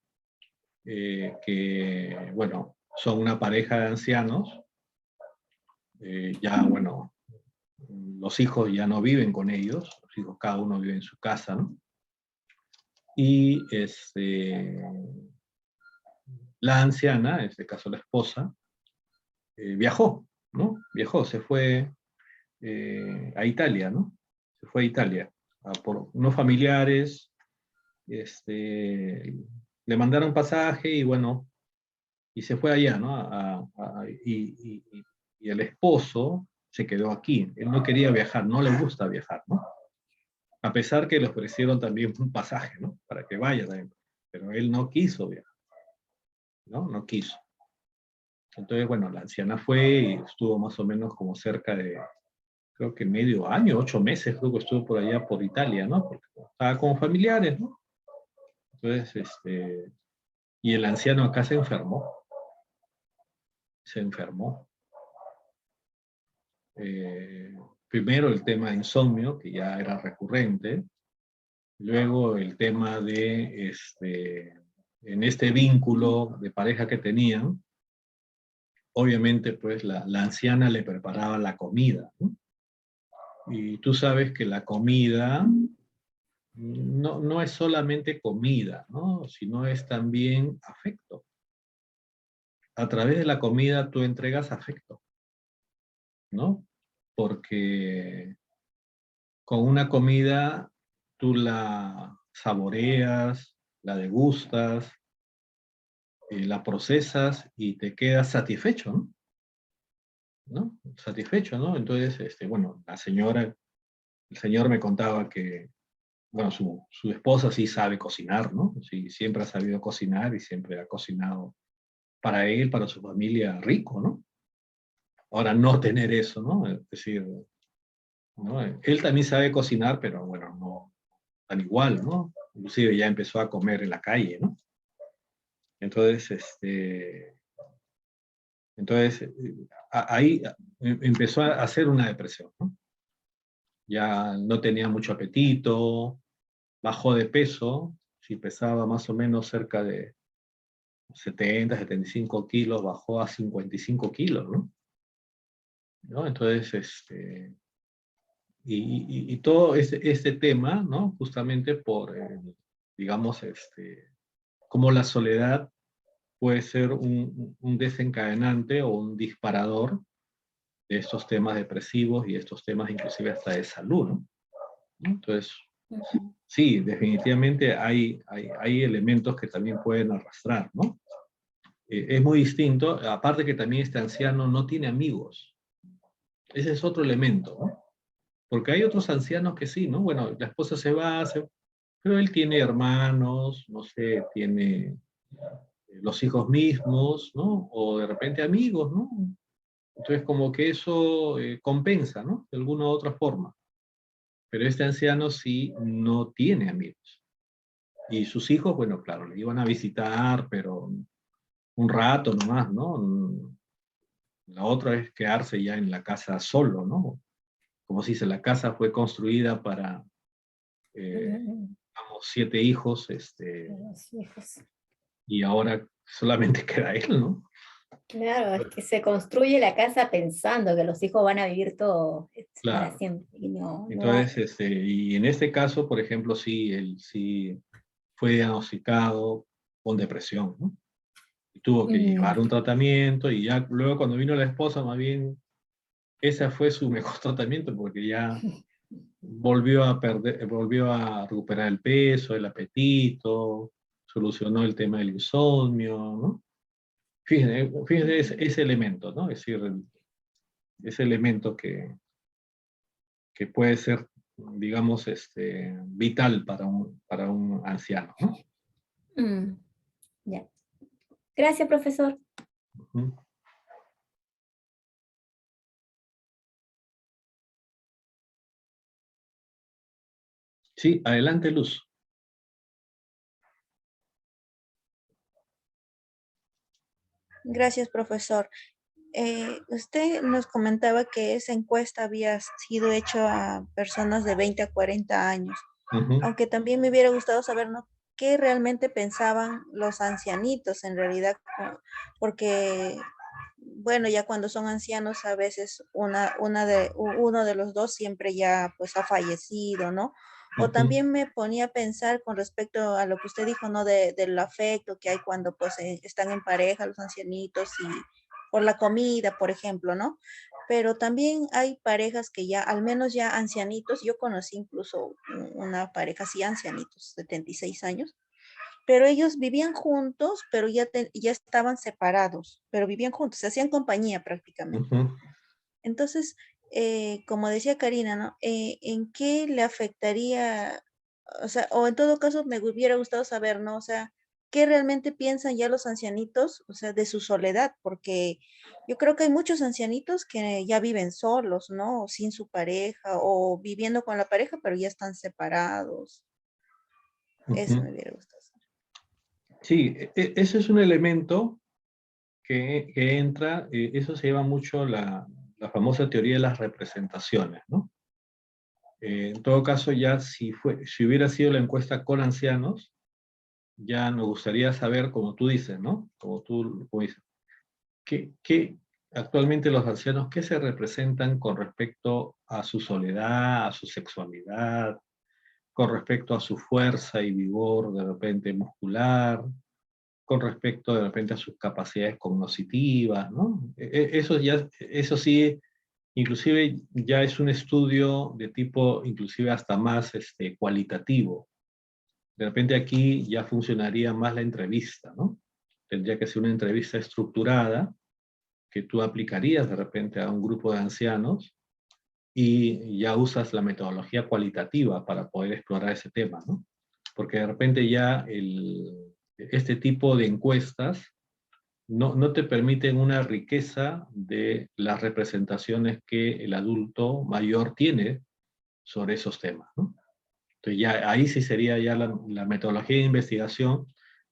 que, bueno, son una pareja de ancianos, ya, bueno, los hijos ya no viven con ellos, los hijos cada uno vive en su casa, ¿no? Y la anciana, en este caso la esposa, viajó, ¿no? Viajó, se fue a Italia, ¿no? Se fue a Italia por unos familiares, le mandaron pasaje y bueno, y se fue allá, ¿no? Y el esposo se quedó aquí. Él no quería viajar, no le gusta viajar, ¿no? A pesar que le ofrecieron también un pasaje, ¿no? Para que vaya también. Pero él no quiso viajar, ¿no? No quiso. Entonces, bueno, la anciana fue y estuvo más o menos como cerca de, creo que medio año, 8 meses, creo que estuvo por allá por Italia, ¿no? Porque estaba con familiares, ¿no? Entonces, y el anciano acá se enfermó. Se enfermó. Primero el tema de insomnio, que ya era recurrente. Luego el tema de, en este vínculo de pareja que tenían, obviamente pues la anciana le preparaba la comida, ¿no? Y tú sabes que la comida no es solamente comida, ¿no? Sino es también afecto. A través de la comida tú entregas afecto, ¿no? Porque con una comida tú la saboreas, la degustas, la procesas y te quedas satisfecho, ¿no? ¿No? Satisfecho, ¿no? Entonces, bueno, el señor me contaba que, bueno, su esposa sí sabe cocinar, ¿no? Sí, siempre ha sabido cocinar y siempre ha cocinado para él, para su familia, rico, ¿no? Ahora, no tener eso, ¿no? Es decir, ¿no? Él también sabe cocinar, pero bueno, no tan igual, ¿no? Inclusive ya empezó a comer en la calle, ¿no? Entonces, ahí empezó a hacer una depresión, ¿no? Ya no tenía mucho apetito, bajó de peso, si pesaba más o menos cerca de 70, 75 kilos, bajó a 55 kilos, ¿no? ¿No? Entonces, y todo este tema, ¿no? Justamente por, digamos, cómo la soledad puede ser un desencadenante o un disparador de estos temas depresivos y estos temas inclusive hasta de salud, ¿no? Entonces, sí, definitivamente hay elementos que también pueden arrastrar, ¿no? Es muy distinto, aparte que también este anciano no tiene amigos. Ese es otro elemento, ¿no? Porque hay otros ancianos que sí, ¿no? Bueno, la esposa se va, pero él tiene hermanos, no sé, tiene los hijos mismos, ¿no? O de repente amigos, ¿no? Entonces como que eso compensa, ¿no? De alguna u otra forma. Pero este anciano sí no tiene amigos. Y sus hijos, bueno, claro, le iban a visitar, pero un rato nomás, ¿no? La otra es quedarse ya en la casa solo, ¿no? Como se dice, la casa fue construida para, digamos, 7 hijos, Los hijos. y ahora solamente queda él, ¿no? Claro, es que se construye la casa pensando que los hijos van a vivir todo para Claro. siempre. Y no hay. Entonces, y en este caso, por ejemplo, sí, él sí fue diagnosticado con depresión, ¿no? Y tuvo que llevar un tratamiento y ya luego cuando vino la esposa, más bien, ese fue su mejor tratamiento porque ya volvió a recuperar el peso, el apetito, solucionó el tema del insomnio, ¿no? Fíjense ese elemento, ¿no? Es decir, ese elemento que puede ser, digamos, vital para un anciano, ¿no? Ya. Gracias, profesor. Ujú. Sí, adelante, Luz. Gracias, profesor. Usted nos comentaba que esa encuesta había sido hecha a personas de 20 a 40 años, Ujú, aunque también me hubiera gustado saber, ¿no?, qué realmente pensaban los ancianitos en realidad, porque, bueno, ya cuando son ancianos a veces uno de los dos siempre ya pues ha fallecido, ¿no? O ujú, también me ponía a pensar con respecto a lo que usted dijo, ¿no? Del afecto que hay cuando pues están en pareja los ancianitos y por la comida, por ejemplo, ¿no? Pero también hay parejas que ya, al menos ya ancianitos, yo conocí incluso una pareja así, ancianitos, 76 años, pero ellos vivían juntos, pero ya estaban separados, pero vivían juntos, se hacían compañía prácticamente. ujú. Entonces, como decía Karina, ¿no? ¿En qué le afectaría? O sea, o en todo caso me hubiera gustado saber, ¿no? O sea, ¿qué realmente piensan ya los ancianitos, o sea, de su soledad? Porque yo creo que hay muchos ancianitos que ya viven solos, ¿no? Sin su pareja o viviendo con la pareja, pero ya están separados. Eso me Ujú. hubiera gustado saber. Sí, ese es un elemento que entra, eso se lleva mucho la famosa teoría de las representaciones, ¿no? En todo caso, ya si hubiera sido la encuesta con ancianos, ya nos gustaría saber, como tú dices, ¿no? Como dices, ¿qué actualmente los ancianos, qué se representan con respecto a su soledad, a su sexualidad, con respecto a su fuerza y vigor de repente muscular, con respecto de repente a sus capacidades cognitivas, ¿no? Eso sí, inclusive ya es un estudio de tipo, inclusive hasta más cualitativo. De repente aquí ya funcionaría más la entrevista, ¿no? Tendría que ser una entrevista estructurada que tú aplicarías de repente a un grupo de ancianos y ya usas la metodología cualitativa para poder explorar ese tema, ¿no? Porque de repente ya este tipo de encuestas no te permiten una riqueza de las representaciones que el adulto mayor tiene sobre esos temas, ¿no? Entonces ya ahí sí sería ya la metodología de investigación,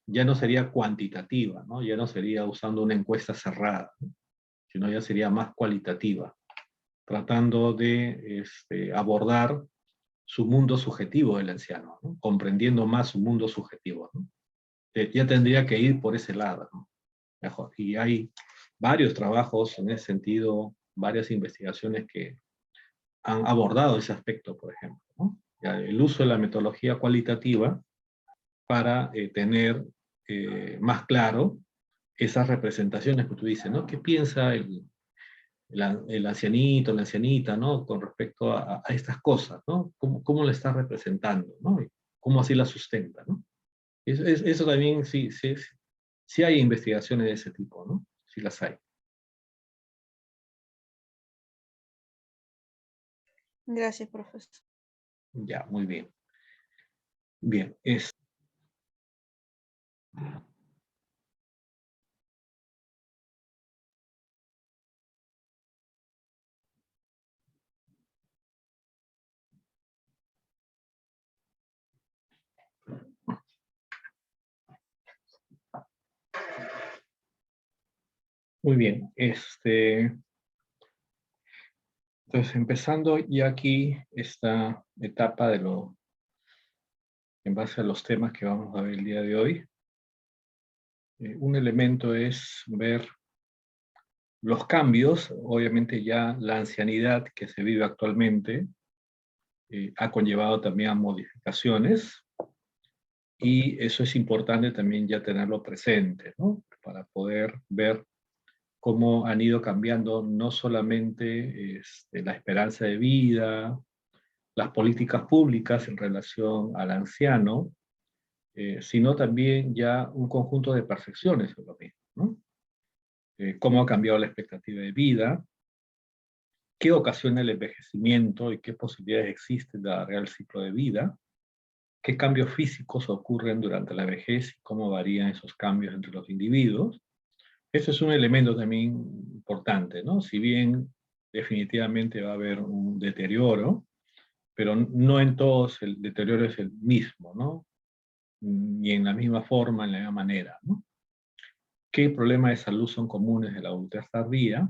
ya no sería cuantitativa, ¿no? Ya no sería usando una encuesta cerrada, ¿no? Sino ya sería más cualitativa, tratando de abordar su mundo subjetivo del anciano, ¿no? Comprendiendo más su mundo subjetivo, ¿no? Ya tendría que ir por ese lado, ¿no? Mejor. Y hay varios trabajos en ese sentido, varias investigaciones que han abordado ese aspecto, por ejemplo, ¿no? Ya, el uso de la metodología cualitativa para tener más claro esas representaciones que tú dices, ¿no? ¿Qué piensa el ancianito, la ancianita, ¿no? Con respecto a estas cosas, ¿no? ¿Cómo la está representando, ¿no? Y cómo así la sustenta, ¿no? Eso también sí hay investigaciones de ese tipo, ¿no? Sí las hay. Gracias, profesor. Ya, muy bien. Bien, muy bien. Entonces, empezando ya aquí esta etapa en base a los temas que vamos a ver el día de hoy, un elemento es ver los cambios, obviamente ya la ancianidad que se vive actualmente ha conllevado también a modificaciones y eso es importante también ya tenerlo presente, ¿no? Para poder ver cómo han ido cambiando no solamente la esperanza de vida, las políticas públicas en relación al anciano, sino también ya un conjunto de percepciones sobre lo mismo, ¿no? cómo ha cambiado la expectativa de vida, qué ocasiona el envejecimiento y qué posibilidades existen de alargar el ciclo de vida, qué cambios físicos ocurren durante la vejez y cómo varían esos cambios entre los individuos. Eso es un elemento también importante, ¿no? Si bien definitivamente va a haber un deterioro, pero no en todos el deterioro es el mismo, ¿no? Ni en la misma forma, en la misma manera, ¿no? ¿Qué problemas de salud son comunes de la adultez tardía?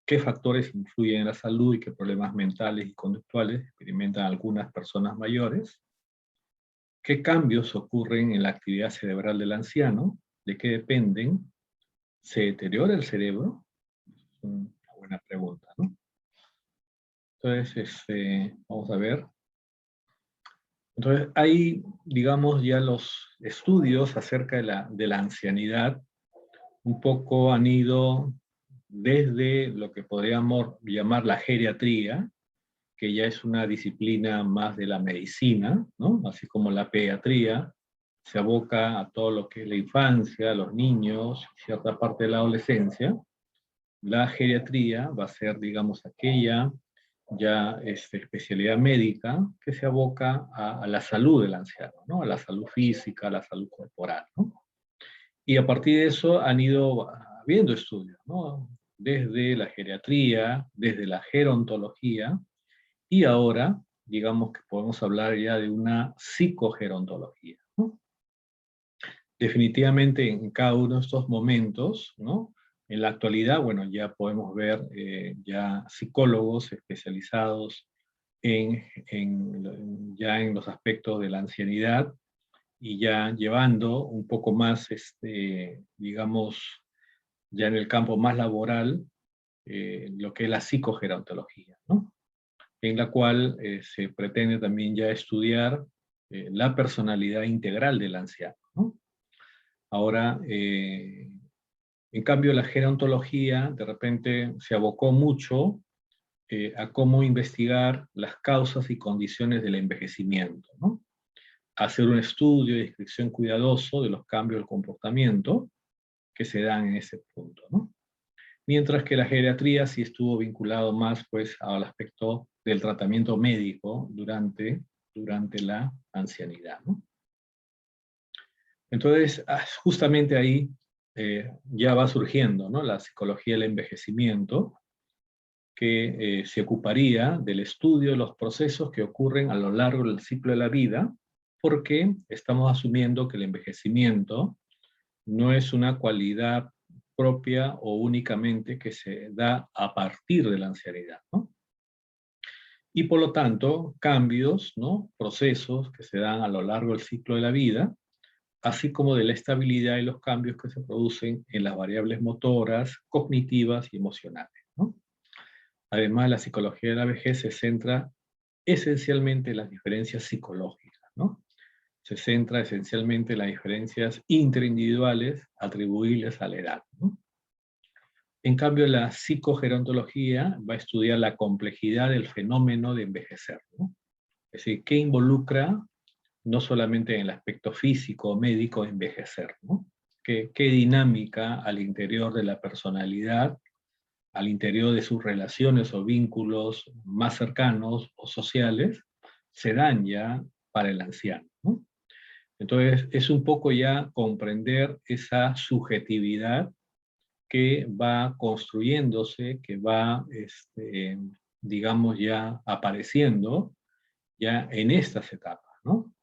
¿Qué factores influyen en la salud y qué problemas mentales y conductuales experimentan algunas personas mayores? ¿Qué cambios ocurren en la actividad cerebral del anciano? ¿De qué dependen? ¿Se deteriora el cerebro? Es una buena pregunta, ¿no? Entonces, vamos a ver. Entonces, hay, digamos, ya los estudios acerca de la ancianidad un poco han ido desde lo que podríamos llamar la geriatría, que ya es una disciplina más de la medicina, ¿no? Así como la pediatría se aboca a todo lo que es la infancia, los niños, cierta parte de la adolescencia. La geriatría va a ser, digamos, aquella ya especialidad médica que se aboca a la salud del anciano, ¿no? A la salud física, a la salud corporal, ¿no? Y a partir de eso han ido habiendo estudios, ¿no? Desde la geriatría, desde la gerontología, y ahora, digamos que podemos hablar ya de una psicogerontología, ¿no? Definitivamente en cada uno de estos momentos, ¿no? En la actualidad, bueno, ya podemos ver ya psicólogos especializados ya en los aspectos de la ancianidad y ya llevando un poco más, digamos, ya en el campo más laboral, lo que es la psicogerontología, ¿no? En la cual se pretende también ya estudiar la personalidad integral del anciano, ¿no? Ahora, en cambio, la gerontología de repente se abocó mucho a cómo investigar las causas y condiciones del envejecimiento, ¿no? Hacer un estudio y descripción cuidadoso de los cambios del comportamiento que se dan en ese punto, ¿no? Mientras que la geriatría sí estuvo vinculado más pues al aspecto del tratamiento médico durante la ancianidad, ¿no? Entonces, justamente ahí ya va surgiendo, ¿no? La psicología del envejecimiento, que se ocuparía del estudio de los procesos que ocurren a lo largo del ciclo de la vida, porque estamos asumiendo que el envejecimiento no es una cualidad propia o únicamente que se da a partir de la ancianidad, ¿no? Y por lo tanto, cambios, ¿no? Procesos que se dan a lo largo del ciclo de la vida, así como de la estabilidad y los cambios que se producen en las variables motoras, cognitivas y emocionales, ¿no? Además, la psicología de la vejez se centra esencialmente en las diferencias psicológicas, ¿no? Se centra esencialmente en las diferencias interindividuales atribuibles a la edad, ¿no? En cambio, la psicogerontología va a estudiar la complejidad del fenómeno de envejecer, ¿no? Es decir, qué involucra no solamente en el aspecto físico o médico envejecer, ¿no? Qué dinámica al interior de la personalidad, al interior de sus relaciones o vínculos más cercanos o sociales, se dan ya para el anciano, ¿no? Entonces, es un poco ya comprender esa subjetividad que va construyéndose, que va, digamos, ya apareciendo ya en estas etapas, ¿no?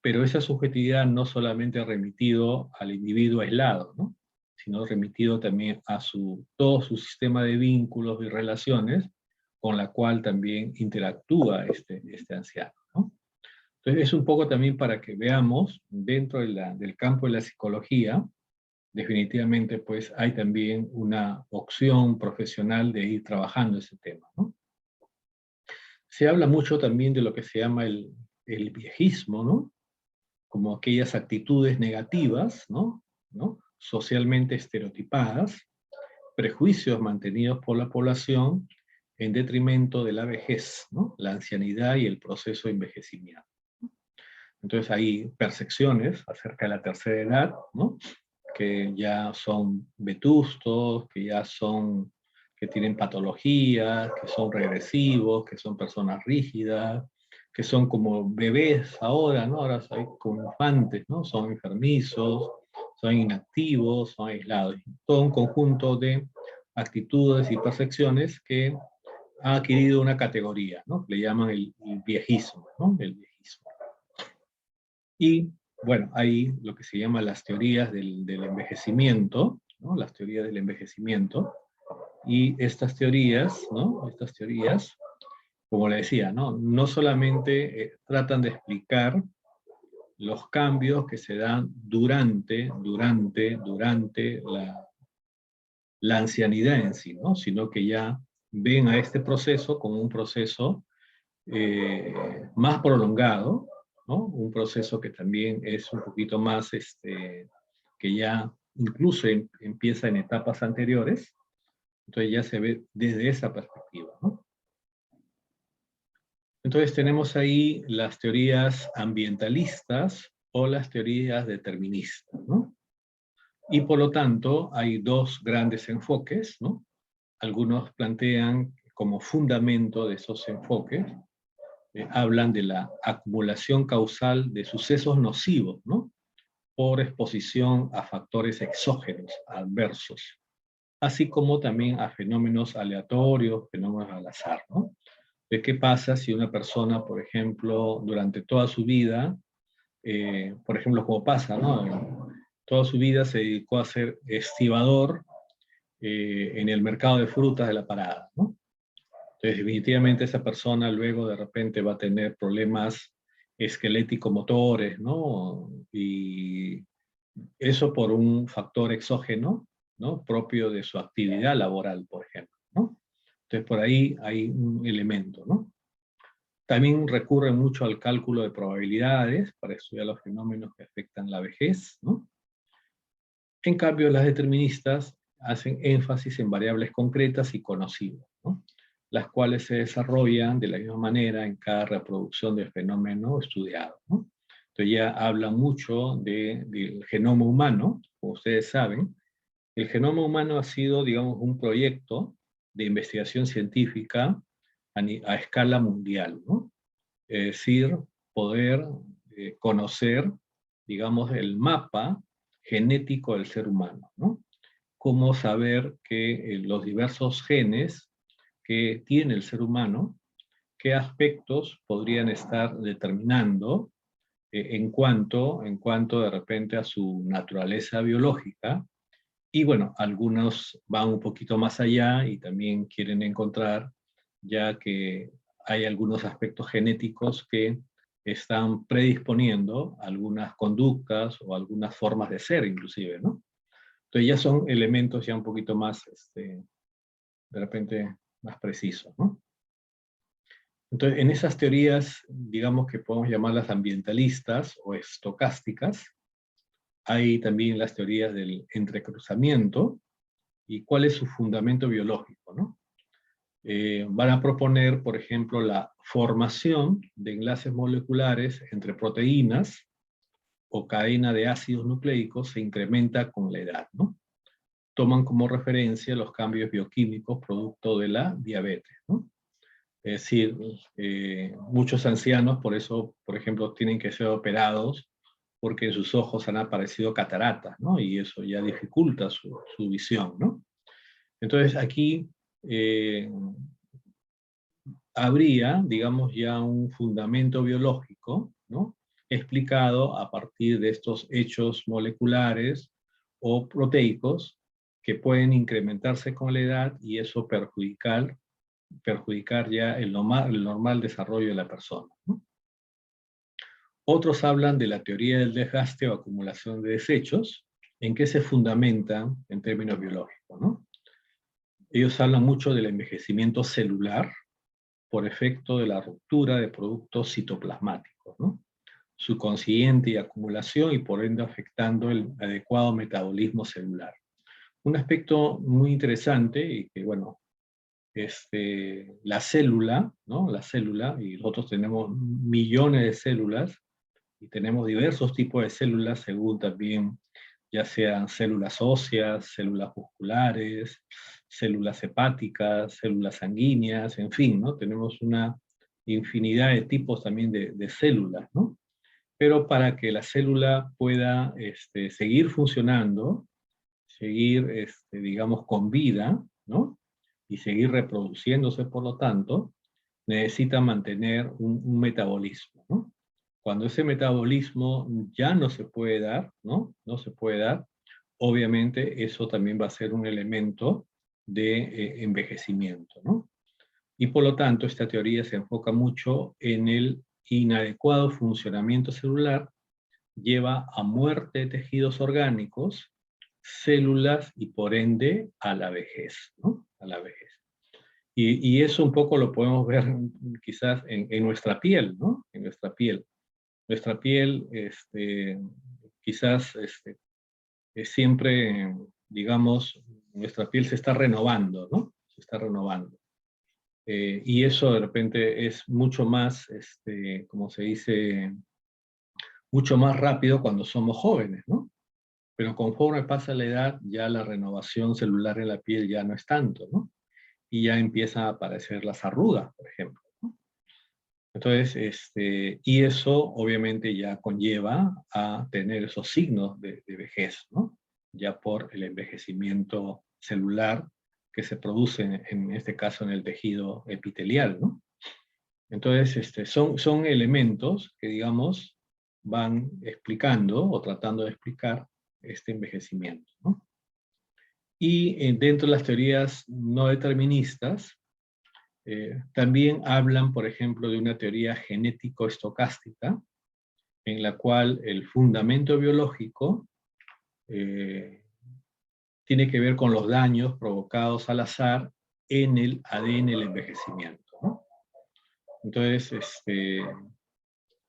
Pero esa subjetividad no solamente remitido al individuo aislado, ¿no? Sino remitido también a todo su sistema de vínculos y relaciones con la cual también interactúa este anciano, ¿no? Entonces es un poco también para que veamos dentro del campo de la psicología, definitivamente pues hay también una opción profesional de ir trabajando ese tema, ¿no? Se habla mucho también de lo que se llama el viejismo, ¿no? Como aquellas actitudes negativas, ¿no? Socialmente estereotipadas, prejuicios mantenidos por la población en detrimento de la vejez, ¿no? La ancianidad y el proceso de envejecimiento. Entonces hay percepciones acerca de la tercera edad, ¿no? que ya son vetustos, que tienen patologías, que son regresivos, que son personas rígidas, que son como bebés ahora, ¿no? Ahora hay como infantes, ¿no? Son enfermizos, son inactivos, son aislados. Todo un conjunto de actitudes y percepciones que ha adquirido una categoría, ¿no? Le llaman el viejismo, ¿no? El viejismo. Y, bueno, hay lo que se llama las teorías del envejecimiento, ¿no? Las teorías del envejecimiento. Y estas teorías, ¿no? Estas teorías, como le decía, ¿no? No solamente tratan de explicar los cambios que se dan durante la ancianidad en sí, ¿no? Sino que ya ven a este proceso como un proceso más prolongado, ¿no? Un proceso que también es un poquito más, que ya incluso empieza en etapas anteriores, entonces ya se ve desde esa perspectiva, ¿no? Entonces tenemos ahí las teorías ambientalistas o las teorías deterministas, ¿no? Y por lo tanto hay dos grandes enfoques, ¿no? Algunos plantean como fundamento de esos enfoques, hablan de la acumulación causal de sucesos nocivos, ¿no? Por exposición a factores exógenos, adversos, así como también a fenómenos aleatorios, fenómenos al azar, ¿no? De qué pasa si una persona, por ejemplo, durante toda su vida, por ejemplo, como pasa, ¿no? Toda su vida se dedicó a ser estibador en el mercado de frutas de la parada, ¿no? Entonces, definitivamente esa persona luego de repente va a tener problemas esquelético-motores, ¿no? Y eso por un factor exógeno, ¿no? Propio de su actividad laboral, por ejemplo, ¿no? Entonces, por ahí hay un elemento, ¿no? También recurren mucho al cálculo de probabilidades para estudiar los fenómenos que afectan la vejez, ¿no? En cambio, las deterministas hacen énfasis en variables concretas y conocidas, ¿no? Las cuales se desarrollan de la misma manera en cada reproducción del fenómeno estudiado, ¿no? Entonces ya hablan mucho del genoma humano, como ustedes saben. El genoma humano ha sido, digamos, un proyecto de investigación científica a escala mundial, ¿no? Es decir, poder conocer, digamos, el mapa genético del ser humano, ¿no? Cómo saber que los diversos genes que tiene el ser humano, qué aspectos podrían estar determinando en cuanto de repente a su naturaleza biológica. Y bueno, algunos van un poquito más allá y también quieren encontrar ya que hay algunos aspectos genéticos que están predisponiendo algunas conductas o algunas formas de ser inclusive, ¿no? Entonces ya son elementos ya un poquito más, de repente, más precisos, ¿no? Entonces, en esas teorías, digamos que podemos llamarlas ambientalistas o estocásticas, hay también las teorías del entrecruzamiento y cuál es su fundamento biológico, ¿no? Van a proponer, por ejemplo, la formación de enlaces moleculares entre proteínas o cadena de ácidos nucleicos se incrementa con la edad, ¿no? Toman como referencia los cambios bioquímicos producto de la diabetes, ¿no? Es decir, muchos ancianos, por eso, por ejemplo, tienen que ser operados porque en sus ojos han aparecido cataratas, ¿no? Y eso ya dificulta su visión, ¿no? Entonces aquí habría, digamos, ya un fundamento biológico, ¿no? Explicado a partir de estos hechos moleculares o proteicos que pueden incrementarse con la edad y eso perjudicar ya el normal desarrollo de la persona, ¿no? Otros hablan de la teoría del desgaste o acumulación de desechos, en que se fundamentan en términos biológicos, ¿no? Ellos hablan mucho del envejecimiento celular por efecto de la ruptura de productos citoplasmáticos, ¿no? Su consiguiente y acumulación y por ende afectando el adecuado metabolismo celular. Un aspecto muy interesante y que, bueno, la célula, ¿no? La célula, y nosotros tenemos millones de células, y tenemos diversos tipos de células según también ya sean células óseas, células musculares, células hepáticas, células sanguíneas, en fin, ¿no? Tenemos una infinidad de tipos también de células, ¿no? Pero para que la célula pueda seguir funcionando, seguir, digamos, con vida, ¿no? Y seguir reproduciéndose, por lo tanto, necesita mantener un metabolismo, ¿no? Cuando ese metabolismo ya no se puede dar, ¿no? No se puede dar, obviamente eso también va a ser un elemento de envejecimiento, ¿no? Y por lo tanto, esta teoría se enfoca mucho en el inadecuado funcionamiento celular, lleva a muerte de tejidos orgánicos, células y por ende a la vejez, ¿no? A la vejez. Y eso un poco lo podemos ver quizás en nuestra piel, ¿no? En nuestra piel. Nuestra piel, quizás es siempre, digamos, nuestra piel se está renovando, ¿no? Se está renovando. Y eso de repente es mucho más, como se dice, mucho más rápido cuando somos jóvenes, ¿no? Pero conforme pasa la edad, ya la renovación celular en la piel ya no es tanto, ¿no? Y ya empiezan a aparecer las arrugas, por ejemplo, ¿no? Entonces, y eso obviamente ya conlleva a tener esos signos de vejez, ¿no? Ya por el envejecimiento celular que se produce en este caso en el tejido epitelial, ¿no? Entonces, son elementos que, digamos, van explicando o tratando de explicar este envejecimiento, ¿no? Y dentro de las teorías no deterministas, también hablan, por ejemplo, de una teoría genético-estocástica, en la cual el fundamento biológico tiene que ver con los daños provocados al azar en el ADN del envejecimiento, ¿no? Entonces,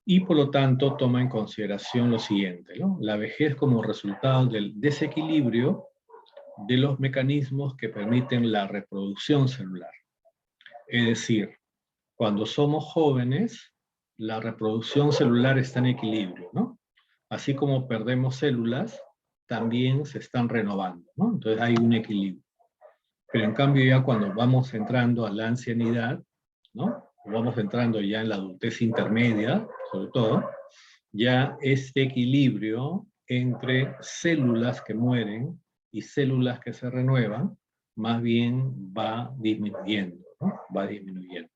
y por lo tanto toma en consideración lo siguiente, ¿no? La vejez como resultado del desequilibrio de los mecanismos que permiten la reproducción celular. Es decir, cuando somos jóvenes, la reproducción celular está en equilibrio, ¿no? Así como perdemos células, también se están renovando, ¿no? Entonces hay un equilibrio. Pero en cambio ya cuando vamos entrando a la ancianidad, ¿no? Vamos entrando ya en la adultez intermedia, sobre todo, ya este equilibrio entre células que mueren y células que se renuevan, más bien va disminuyendo, ¿no? Va disminuyendo.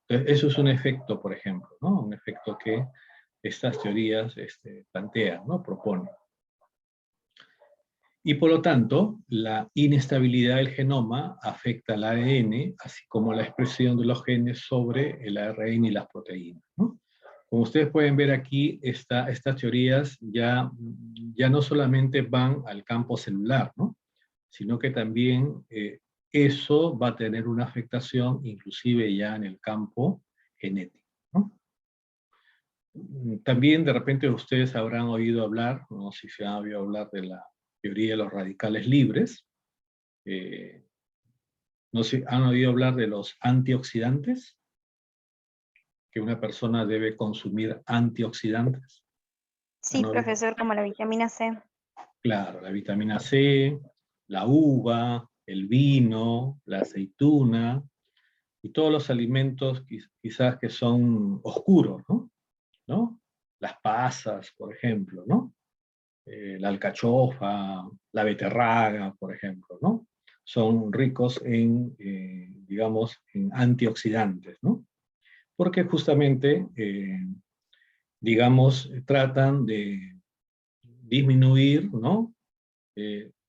Entonces, eso es un efecto, por ejemplo, ¿no? Un efecto que estas teorías plantean, ¿no? Proponen. Y por lo tanto, la inestabilidad del genoma afecta al ADN, así como la expresión de los genes sobre el ARN y las proteínas, ¿no? Como ustedes pueden ver aquí, estas teorías ya no solamente van al campo celular, ¿no? Sino que también eso va a tener una afectación inclusive ya en el campo genético, ¿no? También de repente ustedes habrán oído hablar, no sé si se han oído hablar de la teoría de los radicales libres. No sé, ¿han oído hablar de los antioxidantes? Que una persona debe consumir antioxidantes. Sí, profesor, como la vitamina C. Claro, la vitamina C, la uva, el vino, la aceituna, y todos los alimentos quizás que son oscuros, ¿no? Las pasas, por ejemplo, ¿no? La alcachofa, la beterraga, por ejemplo, ¿no? Son ricos en, digamos, en antioxidantes, ¿no? Porque justamente, digamos, tratan de disminuir, ¿no?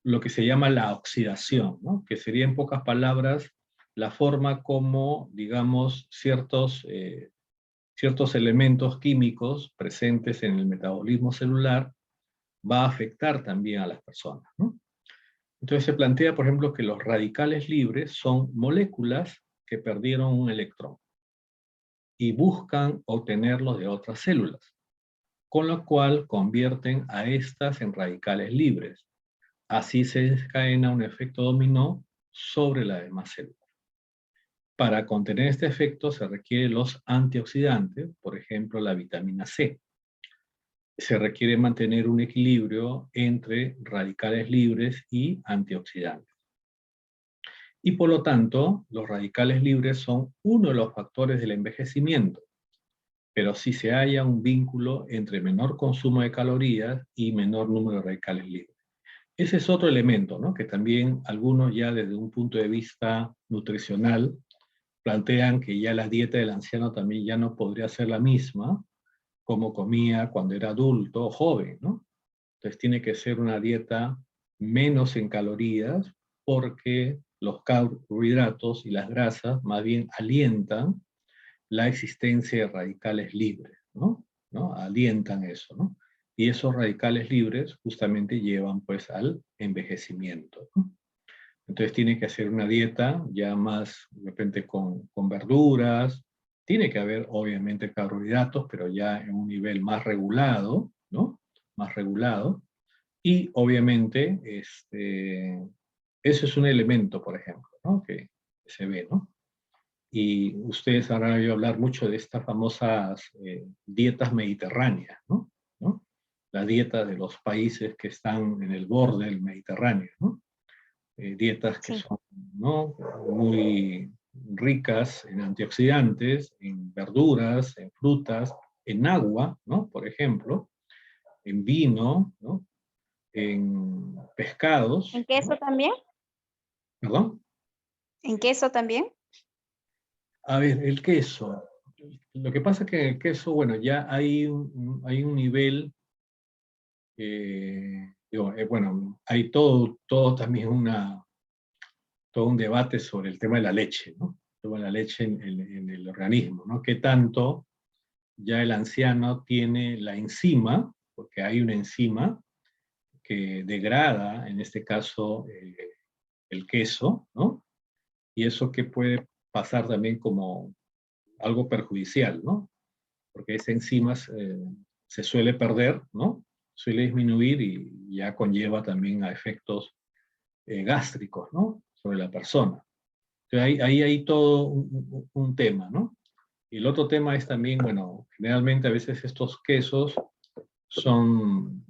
Lo que se llama la oxidación, ¿no? Que sería en pocas palabras la forma como, digamos, ciertos elementos químicos presentes en el metabolismo celular va a afectar también a las personas, ¿no? Entonces se plantea, por ejemplo, que los radicales libres son moléculas que perdieron un electrón y buscan obtenerlo de otras células, con lo cual convierten a estas en radicales libres. Así se desencadena un efecto dominó sobre la demás célula. Para contener este efecto se requieren los antioxidantes, por ejemplo la vitamina C. se requiere mantener un equilibrio entre radicales libres y antioxidantes. Y por lo tanto, los radicales libres son uno de los factores del envejecimiento, pero sí se halla un vínculo entre menor consumo de calorías y menor número de radicales libres. Ese es otro elemento, ¿no? Que también algunos ya desde un punto de vista nutricional plantean que ya la dieta del anciano también ya no podría ser la misma como comía cuando era adulto o joven, ¿no? Entonces tiene que ser una dieta menos en calorías porque los carbohidratos y las grasas más bien alientan la existencia de radicales libres, ¿no? Alientan eso, ¿no? Y esos radicales libres justamente llevan pues al envejecimiento, ¿no? Entonces tiene que hacer una dieta ya más, de repente con verduras, tiene que haber obviamente carbohidratos, pero ya en un nivel más regulado, ¿no? Más regulado. Y obviamente, eso es un elemento, por ejemplo, ¿no? Que se ve, ¿no? Y ustedes habrán oído hablar mucho de estas famosas dietas mediterráneas, ¿no? ¿No? La dieta de los países que están en el borde del Mediterráneo, ¿no? Dietas que Sí. son, ¿no? Muy ricas en antioxidantes, en verduras, en frutas, en agua, ¿no? Por ejemplo, en vino, ¿no? En pescados. ¿En queso también? ¿Perdón? ¿En queso también? A ver, el queso. Lo que pasa es que en el queso, bueno, ya hay hay un nivel, bueno, hay todo también todo un debate sobre el tema de la leche, ¿no? Sobre la leche en el organismo, ¿no? ¿Qué tanto ya el anciano tiene la enzima, porque hay una enzima que degrada, en este caso, el queso, ¿no? Y eso que puede pasar también como algo perjudicial, ¿no? Porque esa enzima se suele perder, ¿no? Suele disminuir y ya conlleva también a efectos gástricos, ¿no? Sobre la persona. Entonces ahí hay todo un tema, ¿no? Y el otro tema es también, bueno, generalmente a veces estos quesos son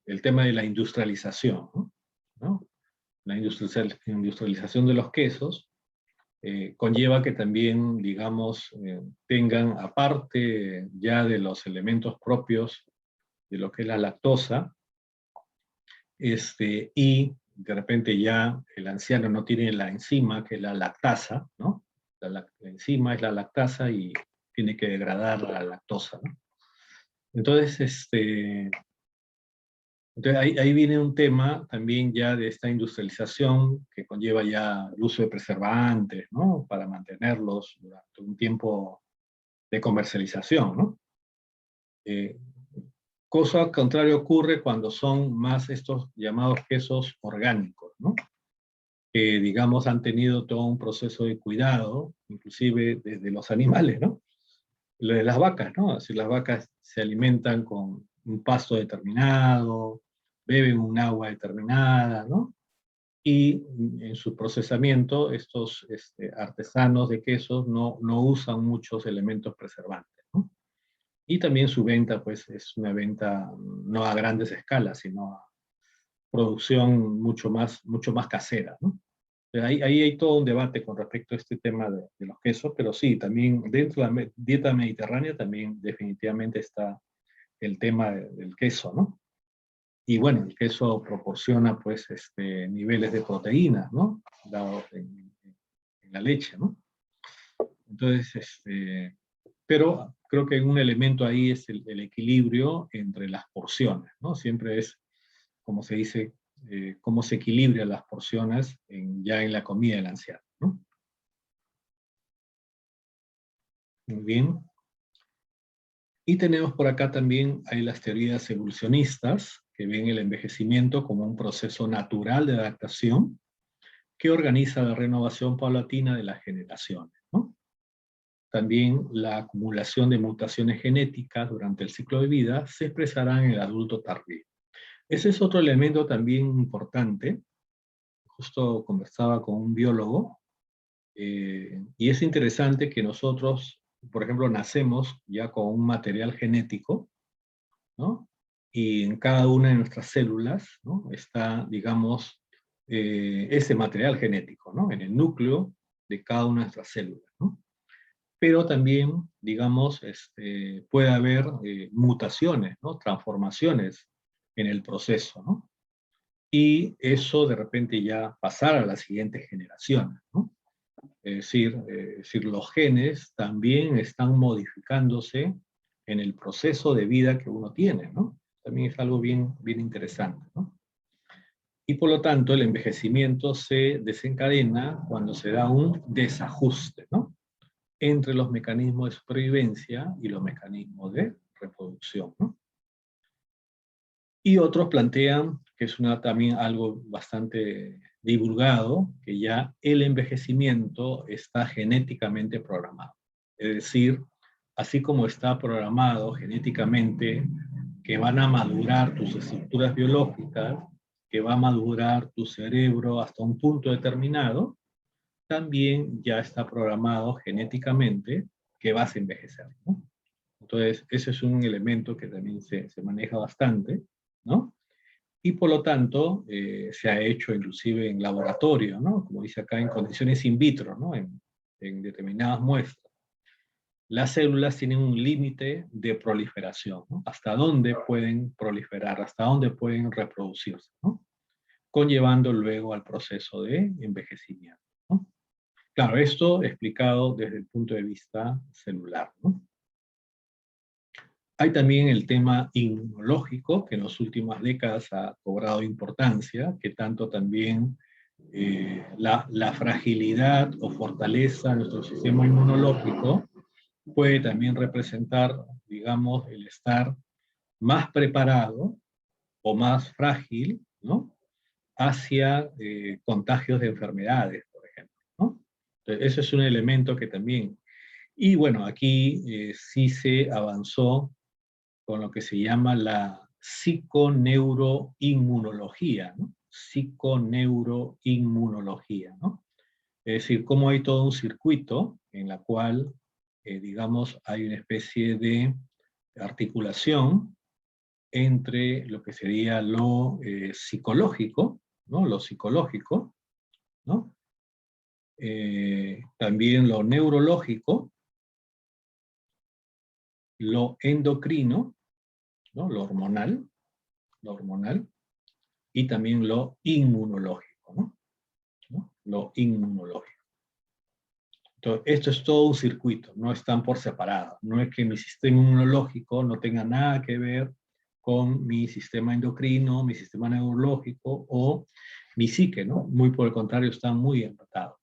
el tema de la industrialización, ¿no? ¿No? La industrialización de los quesos conlleva que también, digamos, tengan, aparte ya de los elementos propios de lo que es la lactosa, y de repente ya el anciano no tiene la enzima, que es la lactasa, ¿no? La enzima es la lactasa y tiene que degradar la lactosa, ¿no? Entonces, ahí viene un tema también ya de esta industrialización que conlleva ya el uso de preservantes, ¿no? Para mantenerlos durante un tiempo de comercialización, ¿no? Cosa contraria ocurre cuando son más estos llamados quesos orgánicos, ¿no? Que, digamos, han tenido todo un proceso de cuidado, inclusive desde los animales, ¿no? Lo de las vacas, ¿no? Así las vacas se alimentan con un pasto determinado, beben un agua determinada, ¿no? Y en su procesamiento, estos artesanos de quesos no usan muchos elementos preservantes, ¿no? Y también su venta, pues, es una venta no a grandes escalas, sino a producción mucho más casera, ¿no? Ahí hay todo un debate con respecto a este tema de los quesos, pero sí, también dentro de la dieta mediterránea también definitivamente está el tema del queso, ¿no? Y bueno, el queso proporciona pues niveles de proteínas, ¿no? Dado en la leche, ¿no? Entonces, pero creo que un elemento ahí es el equilibrio entre las porciones, ¿no? Siempre es, como se dice, cómo se equilibran las porciones ya en la comida del anciano, ¿no? Muy bien. Y tenemos por acá también, hay las teorías evolucionistas, que ven el envejecimiento como un proceso natural de adaptación que organiza la renovación paulatina de las generaciones, ¿no? También la acumulación de mutaciones genéticas durante el ciclo de vida se expresará en el adulto tardío. Ese es otro elemento también importante. Justo conversaba con un biólogo, y es interesante que nosotros, por ejemplo, nacemos ya con un material genético, ¿no? y en cada una de nuestras células, ¿no?, está, digamos, ese material genético, ¿no?, en el núcleo de cada una de nuestras células, ¿no? Pero también, digamos, puede haber mutaciones, ¿no?, transformaciones en el proceso, ¿no? Y eso de repente ya pasar a las siguientes generaciones, ¿no? Es decir, los genes también están modificándose en el proceso de vida que uno tiene, ¿no? También es algo bien, bien interesante, ¿no? Y por lo tanto, el envejecimiento se desencadena cuando se da un desajuste, ¿no?, entre los mecanismos de supervivencia y los mecanismos de reproducción, ¿no? Y otros plantean, que es también algo bastante divulgado, que ya el envejecimiento está genéticamente programado. Es decir, así como está programado genéticamente que van a madurar tus estructuras biológicas, que va a madurar tu cerebro hasta un punto determinado, también ya está programado genéticamente que vas a envejecer, ¿no? Entonces, ese es un elemento que también se maneja bastante, ¿no? Y por lo tanto, se ha hecho inclusive en laboratorio, ¿no? Como dice acá, en condiciones in vitro, ¿no? En determinadas muestras. Las células tienen un límite de proliferación, ¿no? Hasta dónde pueden proliferar, hasta dónde pueden reproducirse, ¿no? Conllevando luego al proceso de envejecimiento, ¿no? Claro, esto explicado desde el punto de vista celular, ¿no? Hay también el tema inmunológico, que en las últimas décadas ha cobrado importancia, que tanto también la fragilidad o fortaleza de nuestro sistema inmunológico puede también representar, digamos, el estar más preparado o más frágil, ¿no?, hacia contagios de enfermedades, por ejemplo, ¿no? Entonces, ese es un elemento que también... Y bueno, aquí sí se avanzó con lo que se llama la psiconeuroinmunología, ¿no? Psiconeuroinmunología, ¿no? Es decir, cómo hay todo un circuito en la cual, digamos, hay una especie de articulación entre lo que sería lo psicológico, ¿no?, lo psicológico, ¿no?, también lo neurológico, lo endocrino, ¿no?, lo hormonal, y también lo inmunológico, ¿no? Lo inmunológico. Entonces, esto es todo un circuito, no están por separado. No es que mi sistema inmunológico no tenga nada que ver con mi sistema endocrino, mi sistema neurológico o mi psique, ¿no? Muy por el contrario, están muy empatados.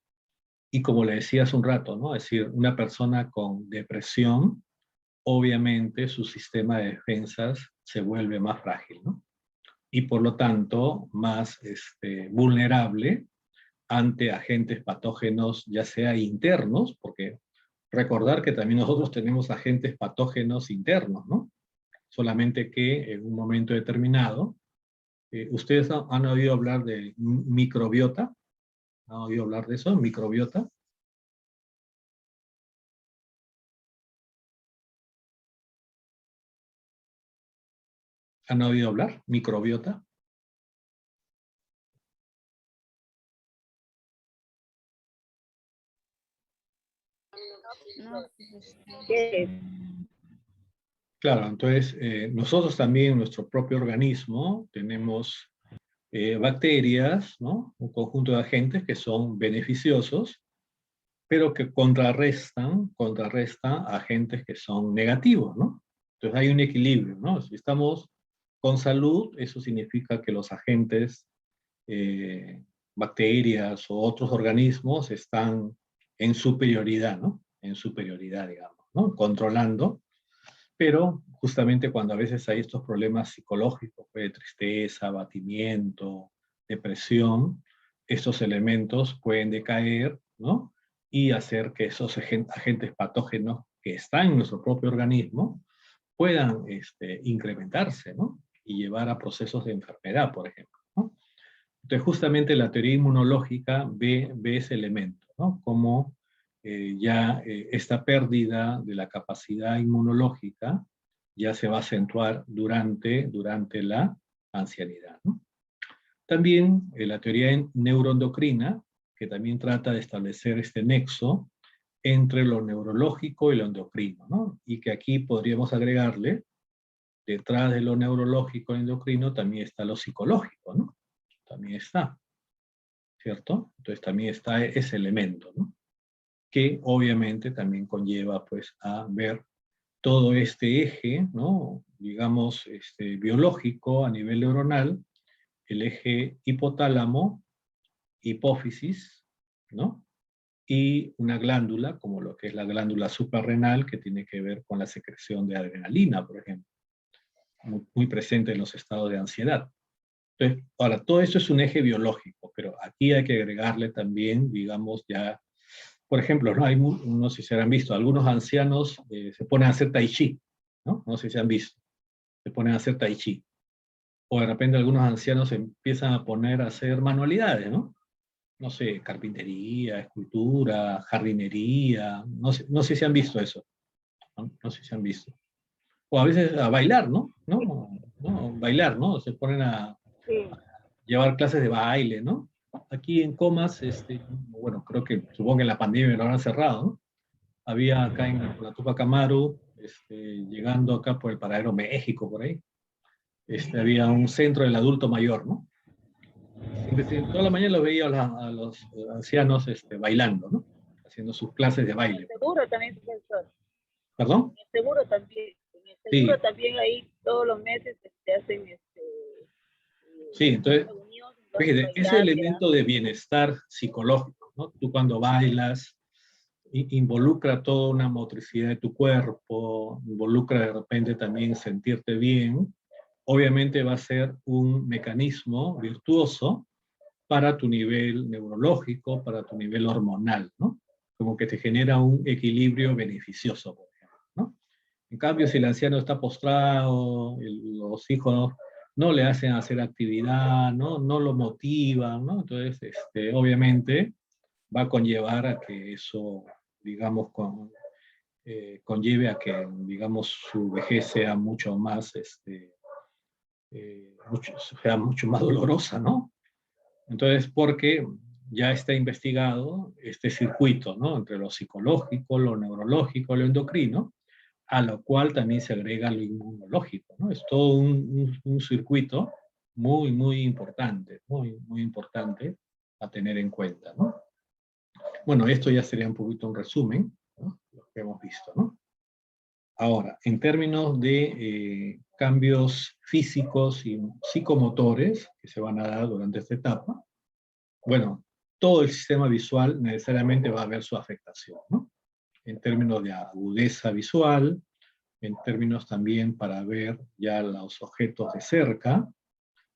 Y como le decía hace un rato, ¿no?, es decir, una persona con depresión, obviamente su sistema de defensas se vuelve más frágil, ¿no? Y por lo tanto, más vulnerable ante agentes patógenos, ya sea internos, porque recordar que también nosotros tenemos agentes patógenos internos, ¿no? Solamente que en un momento determinado, ¿ustedes han oído hablar de microbiota? ¿Han oído hablar de eso, microbiota? ¿Han oído hablar? Microbiota. Claro, entonces nosotros también en nuestro propio organismo tenemos bacterias, ¿no?, un conjunto de agentes que son beneficiosos, pero que contrarrestan agentes que son negativos, ¿no? Entonces hay un equilibrio, ¿no? Si estamos con salud, eso significa que los agentes, bacterias o otros organismos están en superioridad, ¿no? En superioridad, digamos, ¿no? Controlando, pero justamente cuando a veces hay estos problemas psicológicos, de tristeza, abatimiento, depresión, estos elementos pueden decaer, ¿no?, y hacer que esos agentes patógenos que están en nuestro propio organismo puedan incrementarse, ¿no?, y llevar a procesos de enfermedad, por ejemplo, ¿no? Entonces, justamente la teoría inmunológica ve ese elemento, ¿no?, como esta pérdida de la capacidad inmunológica ya se va a acentuar durante la ancianidad, ¿no? También la teoría neuroendocrina, que también trata de establecer este nexo entre lo neurológico y lo endocrino, ¿no? Y que aquí podríamos agregarle, detrás de lo neurológico y endocrino también está lo psicológico, ¿no? También está, ¿cierto? Entonces también está ese elemento, ¿no? Que obviamente también conlleva pues a ver todo este eje, ¿no? Digamos, biológico a nivel neuronal, el eje hipotálamo, hipófisis, ¿no? Y una glándula, como lo que es la glándula suprarrenal, que tiene que ver con la secreción de adrenalina, por ejemplo, muy presente en los estados de ansiedad. Entonces, ahora, todo eso es un eje biológico, pero aquí hay que agregarle también, digamos, ya, por ejemplo, ¿no? No sé si se han visto, algunos ancianos se ponen a hacer tai chi, ¿no? No sé si se han visto, se ponen a hacer tai chi. O de repente algunos ancianos se empiezan a poner a hacer manualidades, ¿no? No sé, carpintería, escultura, jardinería, no sé si han visto eso, no sé si han visto. O a veces a bailar, ¿no? Bailar, ¿no? Se ponen a llevar clases de baile, ¿no? Aquí en Comas, bueno, supongo que en la pandemia lo habrán cerrado, ¿no? Había acá en la Tupac Amaru, llegando acá por el Paradero México, por ahí, había un centro del adulto mayor, ¿no? Toda la mañana lo veía a los ancianos bailando, ¿no? Haciendo sus clases de baile. Seguro también, profesor. ¿Perdón? Seguro también. Seguro sí. También ahí todos los meses hacen sí, entonces, fíjate, ese elemento de bienestar psicológico, ¿no? Tú cuando bailas, involucra toda una motricidad de tu cuerpo, involucra de repente también sentirte bien, obviamente va a ser un mecanismo virtuoso para tu nivel neurológico, para tu nivel hormonal, ¿no? Como que te genera un equilibrio beneficioso, por ejemplo, ¿no? En cambio, si el anciano está postrado, los hijos no le hacen hacer actividad, ¿no? No lo motivan, ¿no? Entonces, obviamente, va a conllevar a que eso, digamos, conlleve a que, digamos, su vejez sea mucho más, sea mucho más dolorosa, ¿no? Entonces, porque ya está investigado este circuito, ¿no? Entre lo psicológico, lo neurológico, lo endocrino, a lo cual también se agrega lo inmunológico, ¿no? Es todo un circuito muy, muy importante, muy importante a tener en cuenta, ¿no? Bueno, esto ya sería un poquito un resumen, ¿no? Lo que hemos visto, ¿no? Ahora, en términos de cambios físicos y psicomotores que se van a dar durante esta etapa, bueno, todo el sistema visual necesariamente va a haber su afectación, ¿no? En términos de agudeza visual, en términos también para ver ya los objetos de cerca,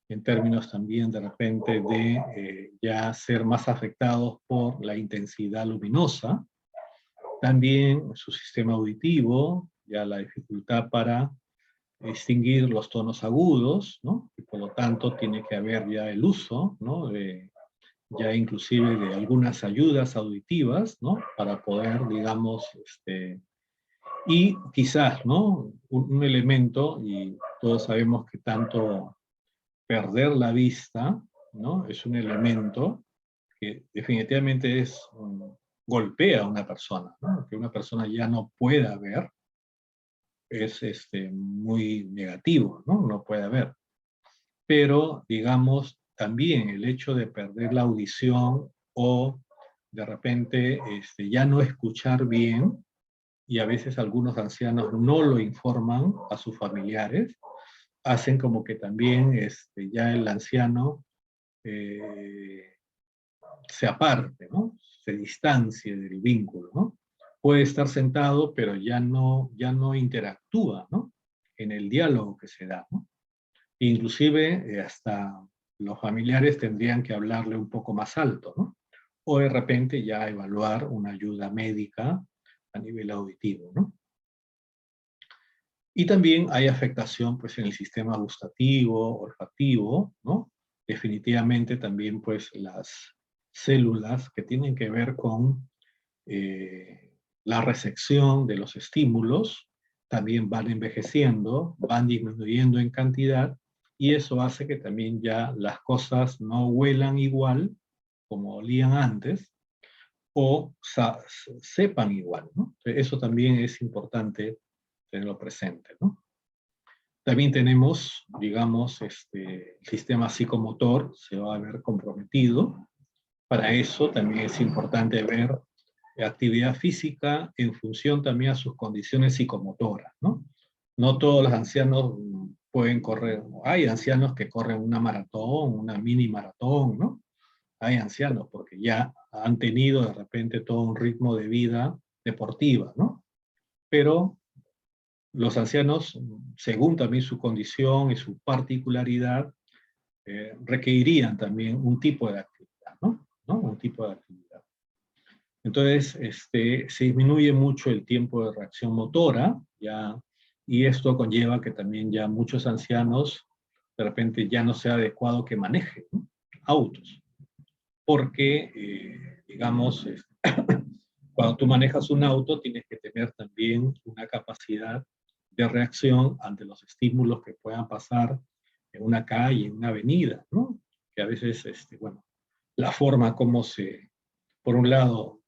en términos también de repente de ya ser más afectados por la intensidad luminosa, también su sistema auditivo, ya la dificultad para distinguir los tonos agudos, ¿no? Y por lo tanto tiene que haber ya el uso, ¿no? Ya inclusive de algunas ayudas auditivas, ¿no? Para poder, digamos, y quizás, ¿no? Un elemento, y todos sabemos que tanto perder la vista, ¿no? Es un elemento que definitivamente golpea a una persona, ¿no? Que una persona ya no pueda ver, es muy negativo, ¿no? No puede ver. Pero, digamos, también el hecho de perder la audición o de repente ya no escuchar bien, y a veces algunos ancianos no lo informan a sus familiares, hacen como que también ya el anciano se aparte, ¿no? Se distancie del vínculo, ¿no? Puede estar sentado, pero ya no interactúa, ¿no? En el diálogo que se da, ¿no? Inclusive hasta los familiares tendrían que hablarle un poco más alto, ¿no? O de repente ya evaluar una ayuda médica a nivel auditivo, ¿no? Y también hay afectación pues en el sistema gustativo, olfativo, ¿no? Definitivamente también pues las células que tienen que ver con la recepción de los estímulos también van envejeciendo, van disminuyendo en cantidad, y eso hace que también ya las cosas no huelan igual como olían antes, o sepan igual, ¿no? Eso también es importante tenerlo presente, ¿no? También tenemos, digamos, el sistema psicomotor se va a ver comprometido. Para eso también es importante ver actividad física en función también a sus condiciones psicomotoras, ¿no? No todos los ancianos pueden correr. Hay ancianos que corren una maratón, una mini maratón, ¿no? Hay ancianos porque ya han tenido de repente todo un ritmo de vida deportiva, ¿no? Pero los ancianos, según también su condición y su particularidad, requerirían también un tipo de actividad, ¿no? Un tipo de actividad. Entonces, se disminuye mucho el tiempo de reacción motora, ya, y esto conlleva que también ya muchos ancianos, de repente ya no sea adecuado que manejen, ¿no? Autos. Porque, digamos, cuando tú manejas un auto tienes que tener también una capacidad de reacción ante los estímulos que puedan pasar en una calle, en una avenida, ¿no? Que a veces, bueno, la forma como por un lado,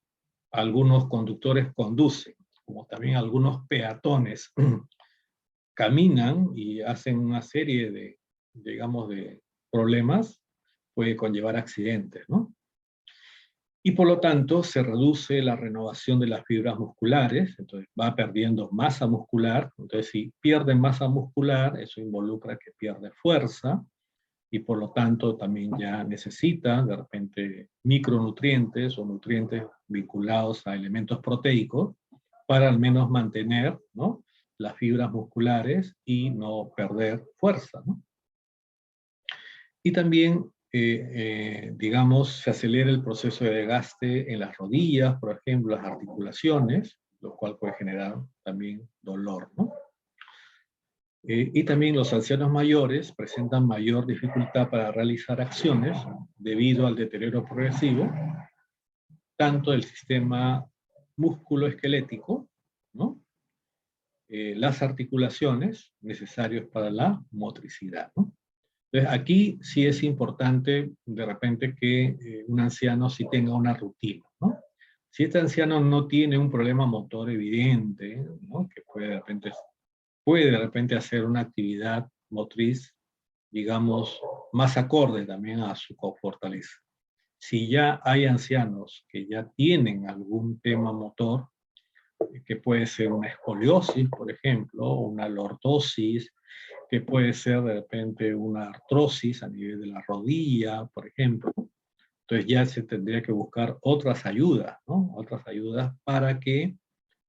algunos conductores conducen, como también algunos peatones caminan y hacen una serie de, digamos, de problemas, puede conllevar accidentes, ¿no? Y por lo tanto se reduce la renovación de las fibras musculares, entonces va perdiendo masa muscular, entonces si pierden masa muscular, eso involucra que pierde fuerza, y por lo tanto también ya necesita de repente micronutrientes o nutrientes vinculados a elementos proteicos para al menos mantener, ¿no?, las fibras musculares y no perder fuerza, ¿no? Y también, digamos, se acelera el proceso de desgaste en las rodillas, por ejemplo, las articulaciones, lo cual puede generar también dolor, ¿no? Y también los ancianos mayores presentan mayor dificultad para realizar acciones debido al deterioro progresivo, tanto del sistema músculo-esquelético, ¿no?, las articulaciones necesarios para la motricidad, ¿no? Entonces, aquí sí es importante de repente que un anciano sí tenga una rutina, ¿no? Si este anciano no tiene un problema motor evidente, ¿no?, que puede de repente hacer una actividad motriz, digamos, más acorde también a su fortaleza. Si ya hay ancianos que ya tienen algún tema motor, que puede ser una escoliosis, por ejemplo, o una lordosis, que puede ser de repente una artrosis a nivel de la rodilla, por ejemplo. Entonces ya se tendría que buscar otras ayudas, ¿no? Otras ayudas para que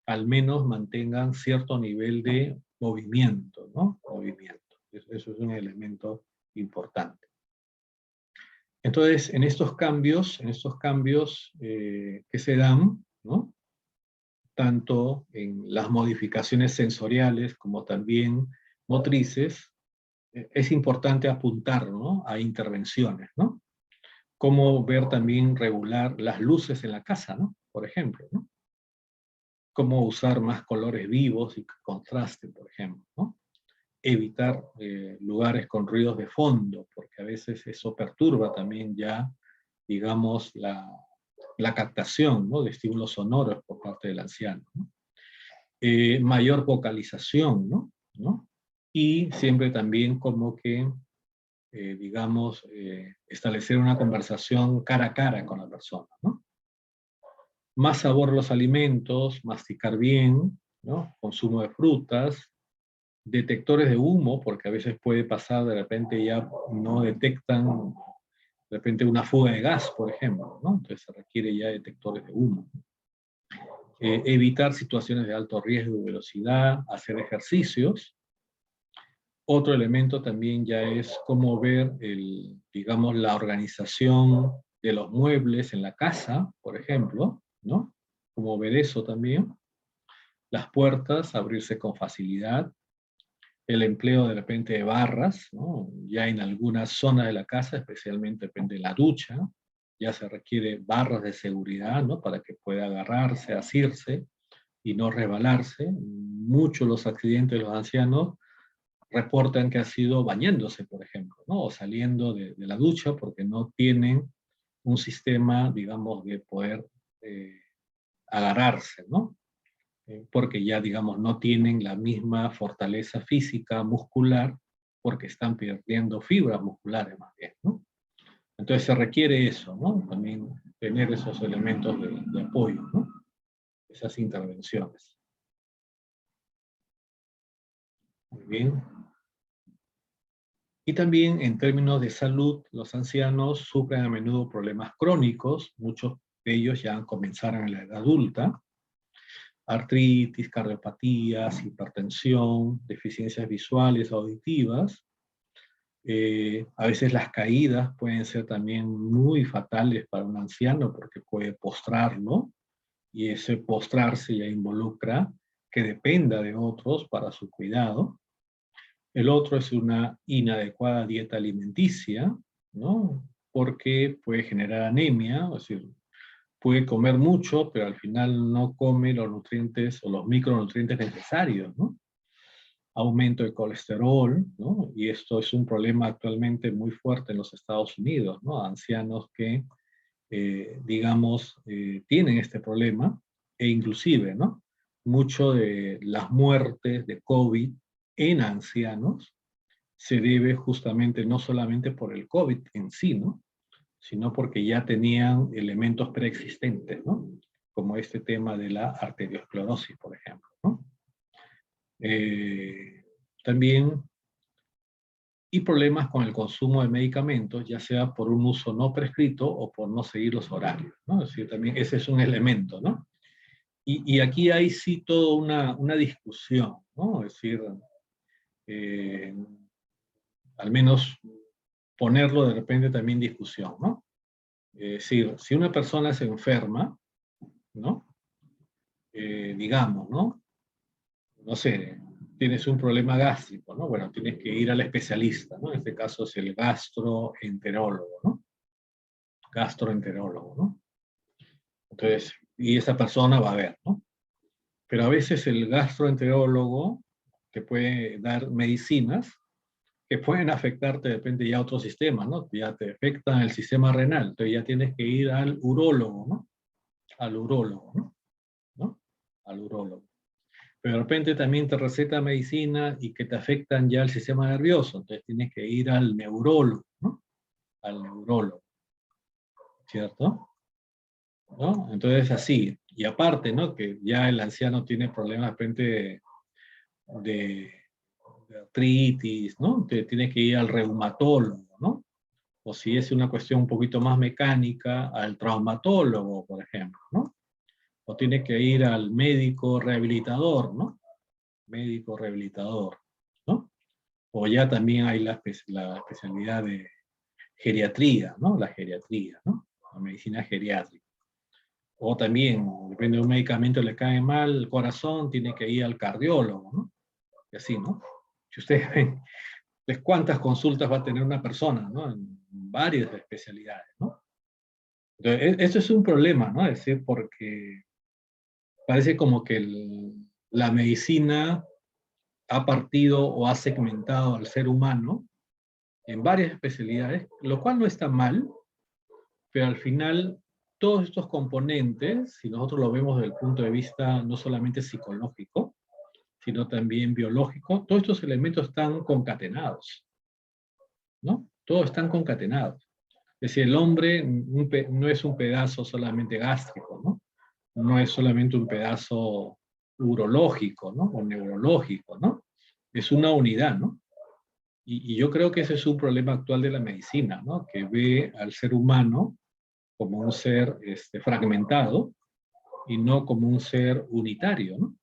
al menos mantengan cierto nivel de movimiento, ¿no? Movimiento. Eso es un elemento importante. Entonces, en estos cambios que se dan, ¿no?, tanto en las modificaciones sensoriales como también motrices, es importante apuntar, ¿no?, a intervenciones, ¿no? Cómo ver también regular las luces en la casa, ¿no?, por ejemplo, ¿no? Cómo usar más colores vivos y contraste, por ejemplo, ¿no? Evitar lugares con ruidos de fondo, porque a veces eso perturba también ya, digamos, la captación, ¿no?, de estímulos sonoros por parte del anciano, ¿no? Mayor vocalización, ¿no? Y siempre también como que, digamos, establecer una conversación cara a cara con la persona, ¿no? Más sabor a los alimentos, masticar bien, ¿no? Consumo de frutas, detectores de humo, porque a veces puede pasar, de repente ya no detectan, de repente una fuga de gas, por ejemplo, ¿no? Entonces se requiere ya detectores de humo. Evitar situaciones de alto riesgo y velocidad, hacer ejercicios. Otro elemento también ya es cómo ver, digamos, la organización de los muebles en la casa, por ejemplo, ¿no? Cómo ver eso también. Las puertas, abrirse con facilidad. El empleo de repente de barras, ¿no? Ya en algunas zonas de la casa, especialmente depende de la ducha, ya se requiere barras de seguridad, ¿no?, para que pueda agarrarse, asirse, y no resbalarse. Muchos los accidentes de los ancianos reportan que ha sido bañándose, por ejemplo, ¿no? O saliendo de la ducha porque no tienen un sistema, digamos, de poder agarrarse, ¿no? Porque ya, digamos, no tienen la misma fortaleza física, muscular, porque están perdiendo fibras musculares más bien, ¿no? Entonces se requiere eso, ¿no? También tener esos elementos de apoyo, ¿no? Esas intervenciones. Muy bien. Y también en términos de salud, los ancianos sufren a menudo problemas crónicos, muchos de ellos ya comenzaron en la edad adulta, artritis, cardiopatías, hipertensión, deficiencias visuales, auditivas. A veces las caídas pueden ser también muy fatales para un anciano porque puede postrarlo, y ese postrarse ya involucra que dependa de otros para su cuidado. El otro es una inadecuada dieta alimenticia, ¿no? Porque puede generar anemia, es decir, puede comer mucho, pero al final no come los nutrientes o los micronutrientes necesarios, ¿no? Aumento de colesterol, ¿no? Y esto es un problema actualmente muy fuerte en los Estados Unidos, ¿no? Ancianos que, digamos, tienen este problema, e inclusive, ¿no? Mucho de las muertes de COVID en ancianos se debe justamente no solamente por el COVID en sí, ¿no? Sino porque ya tenían elementos preexistentes, ¿no? Como este tema de la arteriosclerosis, por ejemplo, ¿no? También, y problemas con el consumo de medicamentos, ya sea por un uso no prescrito o por no seguir los horarios, ¿no? Es decir, también ese es un elemento, ¿no? Y aquí hay sí toda una discusión, ¿no? Es decir, al menos ponerlo de repente también en discusión, ¿no? Es decir, si una persona se enferma, ¿no? Digamos, ¿no? No sé, tienes un problema gástrico, ¿no? Bueno, tienes que ir al especialista, ¿no? En este caso es el gastroenterólogo, ¿no? Gastroenterólogo, ¿no? Entonces, y esa persona va a ver, ¿no? Pero a veces el gastroenterólogo te puede dar medicinas que pueden afectarte de repente ya a otro sistema, ¿no? Ya te afectan el sistema renal, entonces ya tienes que ir al urólogo, ¿no? Al urólogo, ¿no? ¿No? Al urólogo. Pero de repente también te receta medicina y que te afectan ya el sistema nervioso, entonces tienes que ir al neurólogo, ¿no? Al neurólogo, ¿cierto? ¿No? Entonces así, y aparte, ¿no? Que ya el anciano tiene problemas de repente de artritis, ¿no? Te tienes que ir al reumatólogo, ¿no? O si es una cuestión un poquito más mecánica, al traumatólogo, por ejemplo, ¿no? O tienes que ir al médico rehabilitador, ¿no? Médico rehabilitador, ¿no? O ya también hay la especialidad de geriatría, ¿no? La geriatría, ¿no? La medicina geriátrica. O también, depende de un medicamento le cae mal el corazón, tiene que ir al cardiólogo, ¿no? Y así, ¿no? Si ustedes ven, pues cuántas consultas va a tener una persona, ¿no? En varias especialidades, ¿no? Entonces, eso es un problema, ¿no? Es decir, porque parece como que la medicina ha partido o ha segmentado al ser humano en varias especialidades, lo cual no está mal, pero al final todos estos componentes, si nosotros lo vemos desde el punto de vista no solamente psicológico, sino también biológico, todos estos elementos están concatenados, ¿no? Todos están concatenados. Es decir, el hombre no es un pedazo solamente gástrico, ¿no? No es solamente un pedazo urológico, ¿no? O neurológico, ¿no? Es una unidad, ¿no? Y yo creo que ese es un problema actual de la medicina, ¿no? Que ve al ser humano como un ser fragmentado y no como un ser unitario, ¿no?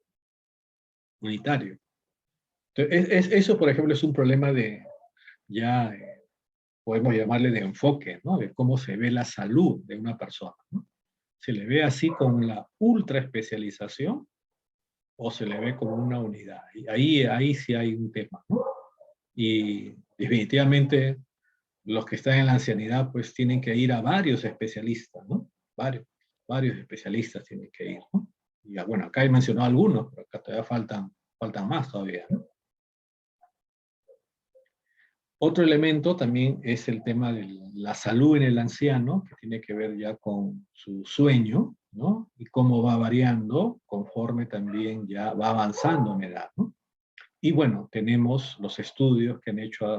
Unitario. Entonces, eso, por ejemplo, es un problema de, ya podemos llamarle de enfoque, ¿no? De cómo se ve la salud de una persona, ¿no? ¿Se le ve así con la ultra especialización o se le ve como una unidad? Y ahí sí hay un tema, ¿no? Y definitivamente los que están en la ancianidad pues tienen que ir a varios especialistas, ¿no? Varios especialistas tienen que ir, ¿no? bueno, acá he mencionado algunos, pero acá todavía faltan más todavía, ¿no? Otro elemento también es el tema de la salud en el anciano, que tiene que ver ya con su sueño, ¿no? Y cómo va variando conforme también ya va avanzando en edad, ¿no? Y bueno, tenemos los estudios que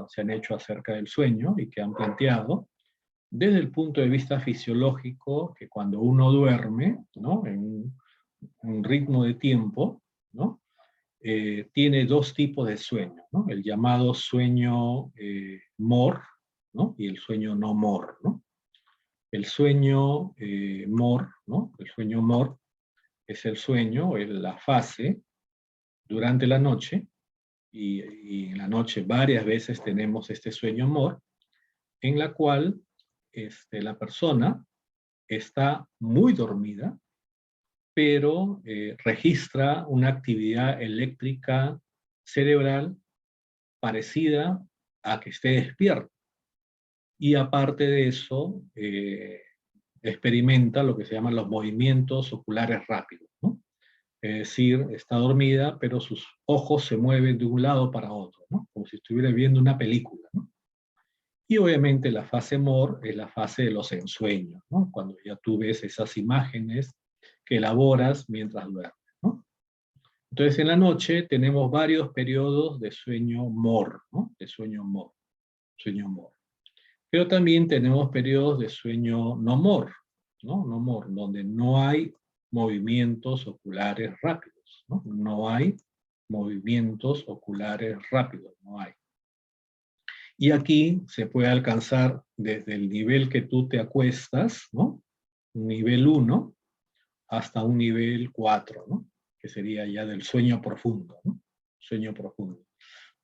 se han hecho acerca del sueño y que han planteado desde el punto de vista fisiológico que cuando uno duerme, ¿no? En un ritmo de tiempo, ¿no? Tiene dos tipos de sueño, ¿no? El llamado sueño MOR, ¿no? Y el sueño no MOR, ¿no? El sueño MOR, ¿no? El sueño MOR es el sueño, es la fase durante la noche, y en la noche varias veces tenemos este sueño MOR, en la cual la persona está muy dormida, pero registra una actividad eléctrica cerebral parecida a que esté despierto. Y aparte de eso, experimenta lo que se llaman los movimientos oculares rápidos, ¿no? Es decir, está dormida, pero sus ojos se mueven de un lado para otro, ¿no? Como si estuviera viendo una película, ¿no? Y obviamente la fase MOR es la fase de los ensueños, ¿no? Cuando ya tú ves esas imágenes que elaboras mientras duermes, ¿no? Entonces en la noche tenemos varios periodos de sueño MOR, ¿no? De sueño MOR, sueño MOR. Pero también tenemos periodos de sueño no MOR, ¿no? No MOR, donde no hay movimientos oculares rápidos, ¿no? No hay movimientos oculares rápidos, no hay. Y aquí se puede alcanzar desde el nivel que tú te acuestas, ¿no? Un nivel 1 hasta un nivel 4, ¿no? Que sería ya del sueño profundo, ¿no? Sueño profundo,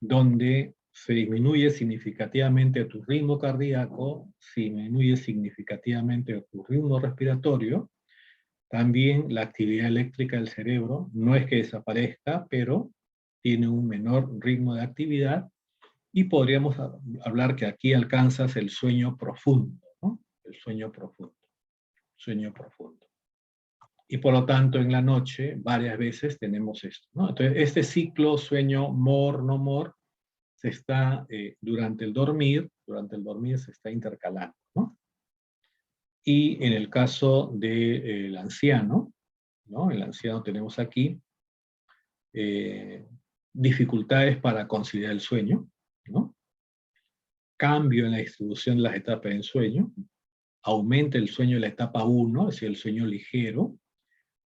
donde se disminuye significativamente tu ritmo cardíaco, se disminuye significativamente tu ritmo respiratorio, también la actividad eléctrica del cerebro no es que desaparezca, pero tiene un menor ritmo de actividad, y podríamos hablar que aquí alcanzas el sueño profundo, ¿no? El sueño profundo, sueño profundo. Y por lo tanto en la noche varias veces tenemos esto, ¿no? Entonces este ciclo sueño MOR, no MOR, se está, durante el dormir se está intercalando, ¿no? Y en el caso del anciano, ¿no? El anciano tenemos aquí dificultades para conciliar el sueño, ¿no? Cambio en la distribución de las etapas del sueño, aumenta el sueño en la etapa 1, es decir, el sueño ligero,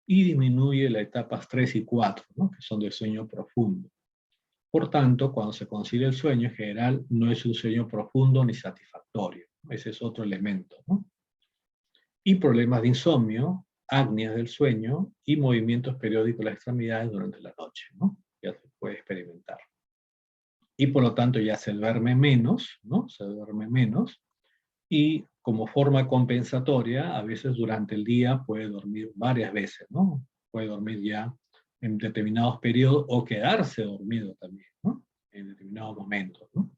y disminuye las etapas 3 y 4, ¿no? Que son de sueño profundo. Por tanto, cuando se concilia el sueño, en general, no es un sueño profundo ni satisfactorio. Ese es otro elemento, ¿no? Y problemas de insomnio, apneas del sueño y movimientos periódicos de las extremidades durante la noche, ¿no? Ya se puede experimentar. Y por lo tanto ya se duerme menos, ¿no? Se duerme menos, y como forma compensatoria, a veces durante el día puede dormir varias veces, ¿no? Puede dormir ya en determinados periodos o quedarse dormido también, ¿no? En determinados momentos, ¿no?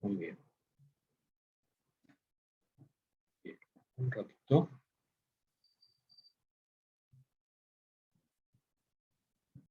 Muy bien. Bien. Un ratito.